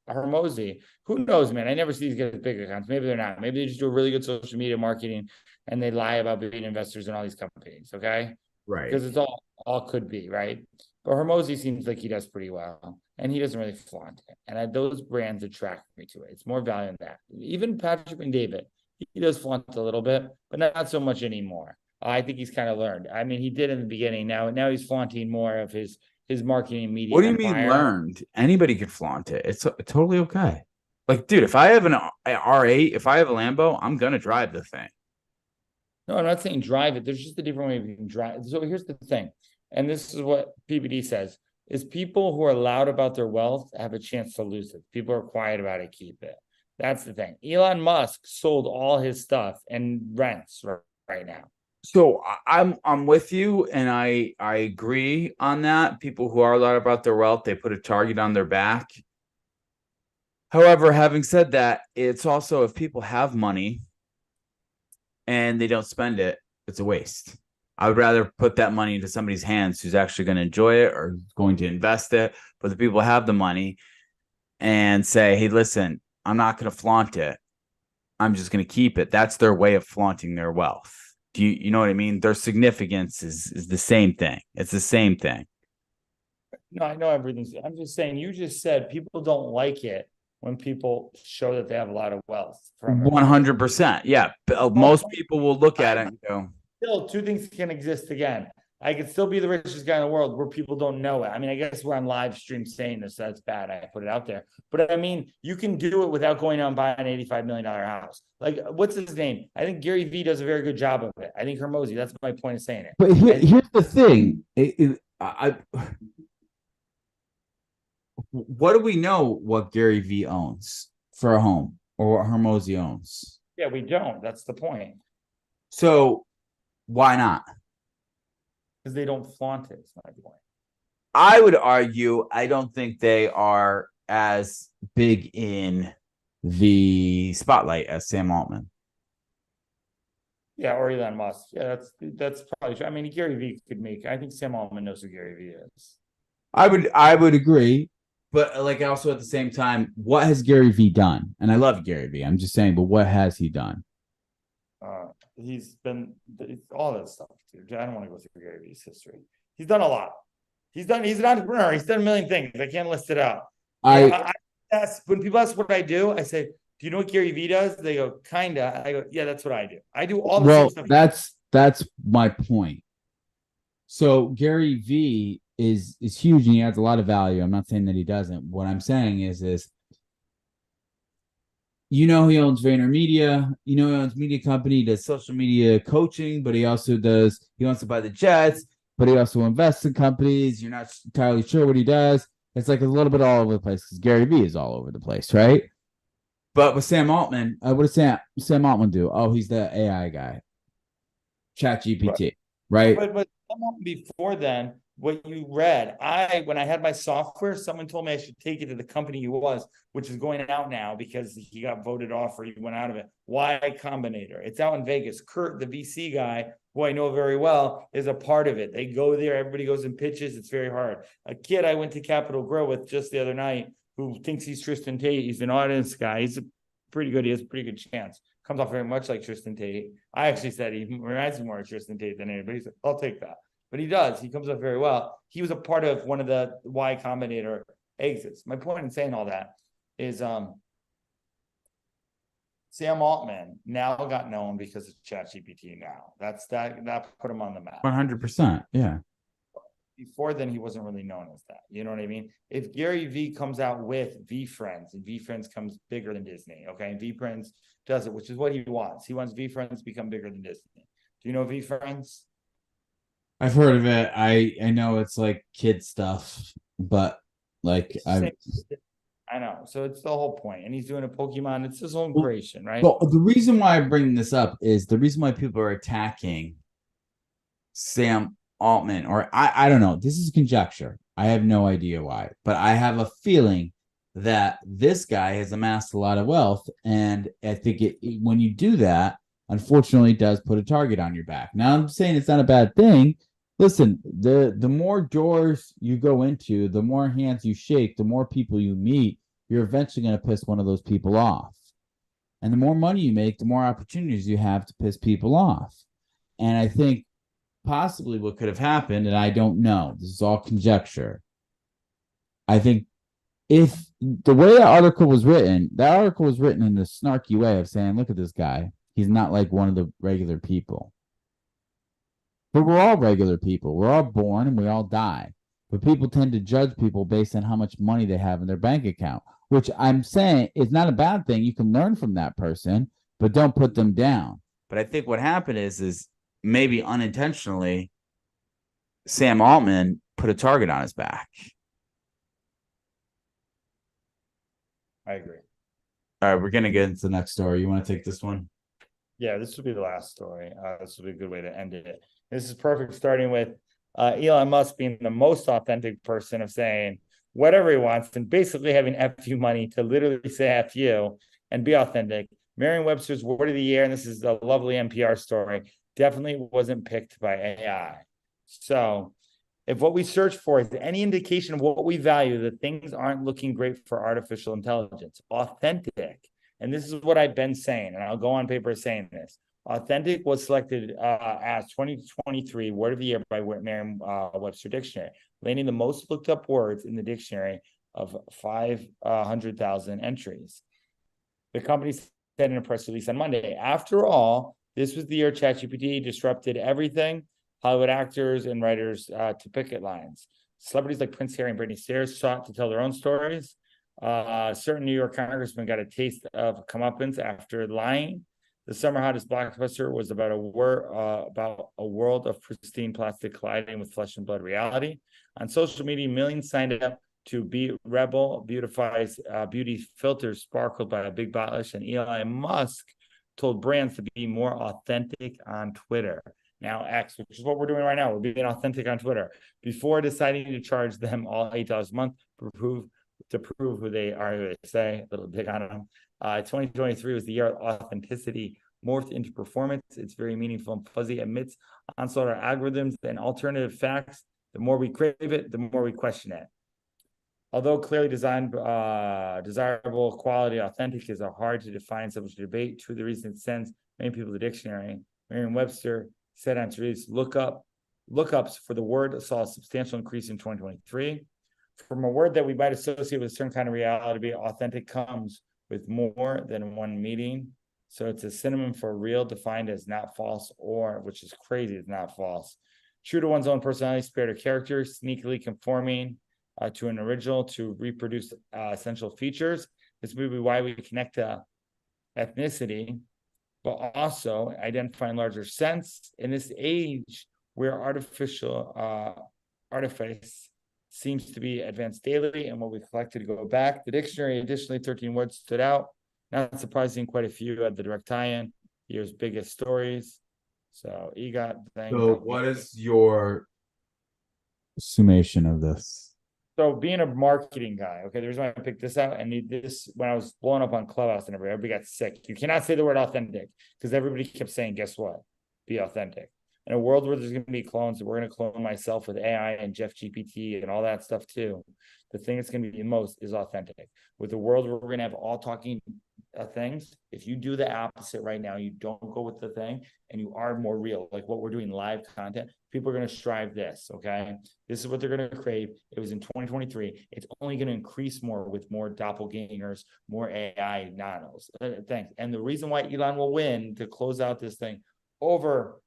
Hormozy, who knows, man? I never see these guys big accounts. Maybe they're not. Maybe they just do a really good social media marketing and they lie about being investors in all these companies, okay? Right. Because it's all could be, right? But Hormozy seems like he does pretty well. And he doesn't really flaunt it. And those brands attract me to it. It's more value in that. Even Patrick and David, he does flaunt a little bit, but not so much anymore. I think he's kind of learned. I mean, he did in the beginning. Now he's flaunting more of his marketing and media. What do you mean learned? Anybody can flaunt it. It's totally okay. Like, dude, if I have an R8, if I have a Lambo, I'm going to drive the thing. No, I'm not saying drive it. There's just a different way you can drive. So here's the thing. And this is what PBD says, is people who are loud about their wealth have a chance to lose it. People are quiet about it, keep it. That's the thing. Elon Musk sold all his stuff and rents right now. So I'm with you, and I agree on that. People who are loud about their wealth, they put a target on their back. However, having said that, it's also if people have money and they don't spend it, it's a waste. I would rather put that money into somebody's hands who's actually going to enjoy it or going to invest it. But the people have the money and say, hey, listen, I'm not going to flaunt it. I'm just going to keep it. That's their way of flaunting their wealth. Do you know what I mean? Their significance is the same thing. It's the same thing. No, I know everything. I'm just saying, you just said people don't like it when people show that they have a lot of wealth. 100%. Yeah. Most people will look at it and go. Still, two things can exist again. I could still be the richest guy in the world where people don't know it. I mean, I guess we're on live stream saying this, so that's bad. I put it out there. But I mean, you can do it without going out and buying an $85 million house. Like, what's his name? I think Gary Vee does a very good job of it. I think Hermosi, that's my point of saying it. But here's the thing. What do we know what Gary Vee owns for a home or what Hermosi owns? Yeah, we don't. That's the point. So why not? Because they don't flaunt it. It's my point. I would argue I don't think they are as big in the spotlight as Sam Altman. Yeah, or Elon Musk. Yeah, that's probably true. I mean, Gary Vee could make. I think Sam Altman knows who Gary Vee is. I would agree, but like also at the same time, what has Gary Vee done? And I love Gary Vee. I'm just saying, but what has he done? He's been all that stuff, dude. I don't want to go through Gary Vee's history. He's done a lot. He's an entrepreneur. He's done a million things. I can't list it out. I ask, when people ask what I do, I say, "Do you know what Gary Vee does?" They go, "Kinda." I go, "Yeah, that's what I do. I do all the same stuff." That's my point. So Gary Vee is huge and he adds a lot of value. I'm not saying that he doesn't. What I'm saying is he owns VaynerMedia, he owns media company, he does social media coaching, but he wants to buy the jets, but he also invests in companies. You're not entirely sure what he does. It's like a little bit all over the place because Gary Vee is all over the place, right? But with Sam Altman, what does Sam Altman do? Oh, he's the AI guy. ChatGPT, right? But before then, what you read, when I had my software, someone told me I should take it to the company he was, which is going out now because he got voted off or he went out of it. Y Combinator. It's out in Vegas. Kurt, the VC guy, who I know very well, is a part of it. They go there, everybody goes and pitches. It's very hard. A kid I went to Capitol Grill with just the other night who thinks he's Tristan Tate. He's an audience guy. He's pretty good. He has a pretty good chance. Comes off very much like Tristan Tate. I actually said he reminds me more of Tristan Tate than anybody. He said, I'll take that. But he does. He comes up very well. He was a part of one of the Y Combinator exits. My point in saying all that is Sam Altman now got known because of ChatGPT now. That put him on the map. 100%. Yeah. Before then, he wasn't really known as that. You know what I mean? If Gary Vee comes out with VeeFriends, and VeeFriends comes bigger than Disney, okay? And VeeFriends does it, which is what he wants. He wants VeeFriends to become bigger than Disney. Do you know VeeFriends? I've heard of it. I know it's like kid stuff, but like I know. So it's the whole point. And he's doing a Pokemon. It's his own creation, right? Well, the reason why I bring this up is the reason why people are attacking Sam Altman, or I don't know. This is conjecture. I have no idea why, but I have a feeling that this guy has amassed a lot of wealth, and I think when you do that, unfortunately, it does put a target on your back. Now, I'm saying it's not a bad thing. Listen, the more doors you go into, the more hands you shake, the more people you meet, you're eventually going to piss one of those people off. And the more money you make, the more opportunities you have to piss people off. And I think possibly what could have happened, and I don't know, this is all conjecture. I think if the way that article was written in a snarky way of saying, look at this guy. He's not like one of the regular people. But we're all regular people. We're all born and we all die. But people tend to judge people based on how much money they have in their bank account, which I'm saying is not a bad thing. You can learn from that person, but don't put them down. But I think what happened is maybe unintentionally, Sam Altman put a target on his back. I agree. All right, we're going to get into the next story. You want to take this one? Yeah, this will be the last story. This will be a good way to end it. This is perfect, starting with Elon Musk being the most authentic person of saying whatever he wants and basically having F you money to literally say F you and be authentic. Merriam-Webster's Word of the Year, and this is a lovely NPR story, definitely wasn't picked by AI. So if what we search for is any indication of what we value, that things aren't looking great for artificial intelligence. Authentic. And this is what I've been saying, and I'll go on paper saying this. Authentic was selected as 2023 Word of the Year by Merriam-Webster Dictionary, landing the most looked up words in the dictionary of 500,000 entries. The company said in a press release on Monday, after all, this was the year ChatGPT disrupted everything. Hollywood actors and writers to picket lines. Celebrities like Prince Harry and Britney Spears sought to tell their own stories. Certain New York congressmen got a taste of comeuppance after lying. The summer hottest blockbuster was about a world of pristine plastic colliding with flesh and blood reality. On social media, millions signed up to be Rebel beautifies beauty filters sparkled by a big botlish, and Elon Musk told brands to be more authentic on Twitter. Now X, which is what we're doing right now. We're being authentic on Twitter before deciding to charge them all $8 a month to prove who they are, who they say. A little dig on them. 2023 was the year of authenticity morphed into performance. It's very meaningful and fuzzy amidst onslaught of algorithms and alternative facts. The more we crave it, the more we question it. Although clearly designed, desirable, quality, authentic is a hard to define subject to debate. To the reason it sends many people to the dictionary. Merriam-Webster said on today's lookups for the word saw a substantial increase in 2023. From a word that we might associate with a certain kind of reality, authentic comes with more than one meaning. So it's a synonym for real, defined as not false, or, which is crazy, it's not false. True to one's own personality, spirit, or character, sneakily conforming to an original to reproduce essential features. This may be why we connect to ethnicity, but also identify in larger sense. In this age where artificial artifice seems to be advanced daily, and what we collected to go back. The dictionary, additionally, 13 words stood out. Not surprising, quite a few had the direct tie-in. Year's biggest stories. So EGOT thing. So what is your summation of this? So being a marketing guy, okay, the reason why I picked this out, and this when I was blowing up on Clubhouse and everybody got sick. You cannot say the word authentic because everybody kept saying, guess what? Be authentic. In a world where there's going to be clones, we're going to clone myself with AI and Jeff GPT and all that stuff too. The thing that's going to be the most is authentic. With the world where we're going to have all talking things, if you do the opposite right now, you don't go with the thing and you are more real, like what we're doing live content, people are going to strive this, okay? This is what they're going to crave. It was in 2023. It's only going to increase more with more doppelgangers, more AI nanos, things. And the reason why Elon will win to close out this thing over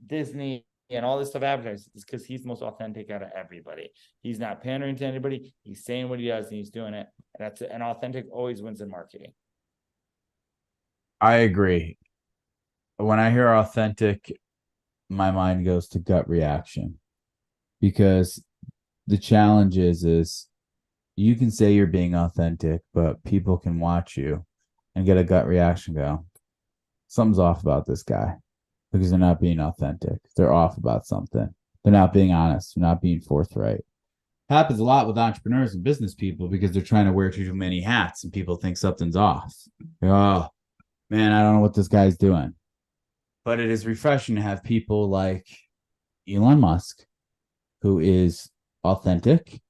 Disney and all this stuff advertised is because he's the most authentic out of everybody. He's not pandering to anybody. He's saying what he does and he's doing it. And that's an authentic always wins in marketing. I agree. When I hear authentic, my mind goes to gut reaction, because the challenge is you can say you're being authentic, but people can watch you and get a gut reaction, go, something's off about this guy, because they're not being authentic. They're off about something. They're not being honest. They're not being forthright. Happens a lot with entrepreneurs and business people because they're trying to wear too many hats and people think something's off. Oh, man, I don't know what this guy's doing. But it is refreshing to have people like Elon Musk, who is authentic.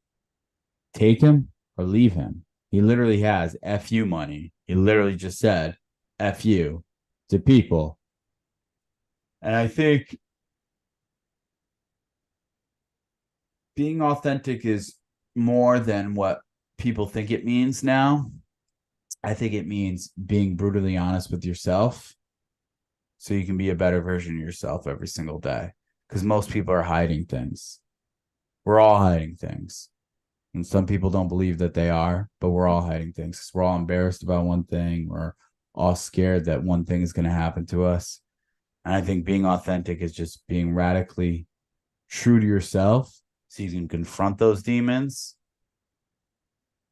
Take him or leave him. He literally has FU money. He literally just said FU to people. And I think being authentic is more than what people think it means now. I think it means being brutally honest with yourself so you can be a better version of yourself every single day. Because most people are hiding things. We're all hiding things. And some people don't believe that they are, but we're all hiding things. We're all embarrassed about one thing. We're all scared that one thing is going to happen to us. And I think being authentic is just being radically true to yourself so you can confront those demons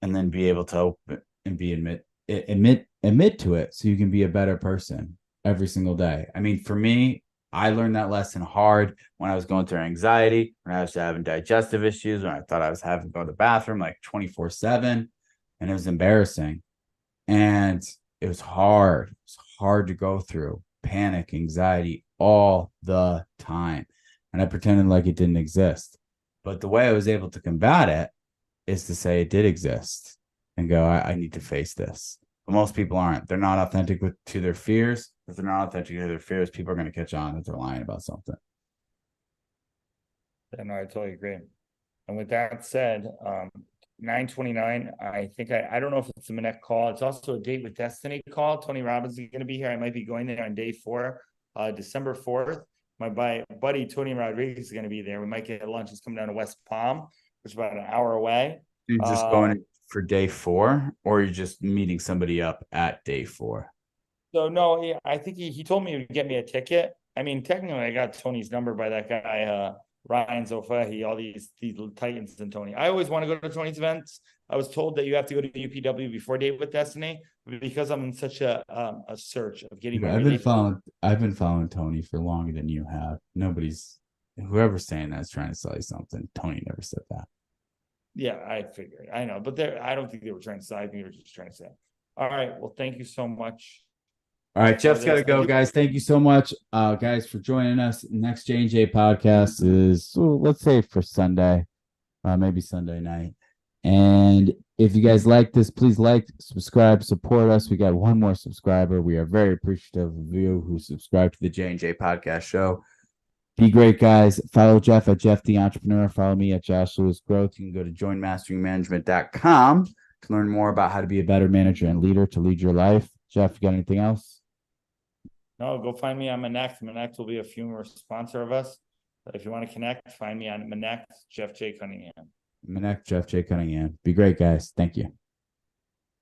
and then be able to open and admit to it so you can be a better person every single day. I mean, for me, I learned that lesson hard when I was going through anxiety, when I was having digestive issues, when I thought I was having to go to the bathroom like 24/7, and it was embarrassing. And it was hard. It was hard to go through. Panic, anxiety all the time. And I pretended like it didn't exist. But the way I was able to combat it is to say it did exist and go, I need to face this. But most people aren't. They're not authentic to their fears. If they're not authentic to their fears, people are going to catch on that they're lying about something. Yeah, no, I totally agree. And with that said, 9/29, I think I don't know if it's a Minnect call. It's also a Date with Destiny call. Tony Robbins is going to be here. I might be going there on day 4, December 4th. my buddy Tony Rodriguez is going to be there. We might get lunch. He's coming down to West Palm, which is about an hour away. You're just going for day 4, or you're just meeting somebody up at day 4? So no, I think he told me he would get me a ticket. I mean, technically, I got Tony's number by that guy, Ryan Zofahi, all these Titans and Tony. I always want to go to Tony's events. I was told that you have to go to UPW before Date with Destiny, because I'm in such a search of getting. I've been following Tony for longer than you have. Whoever's saying that's trying to sell you something. Tony never said that. Yeah, I figured. I know, but I don't think they were trying to sell. I think they were just trying to say. All right. Well, thank you so much. All right, Jeff's got to go, guys. Thank you so much, guys, for joining us. Next J&J podcast is, let's say, for Sunday, maybe Sunday night. And if you guys like this, please like, subscribe, support us. We got one more subscriber. We are very appreciative of you who subscribe to the J&J podcast show. Be great, guys. Follow Jeff at Jeff the Entrepreneur. Follow me at Josh Lewis Growth. You can go to joinmasteringmanagement.com to learn more about how to be a better manager and leader to lead your life. Jeff, you got anything else? No, go find me on Manect. Manect will be a humorous sponsor of us. But if you want to connect, find me on Manect, Jeff J. Cunningham. Manect, Jeff J. Cunningham. Be great, guys. Thank you.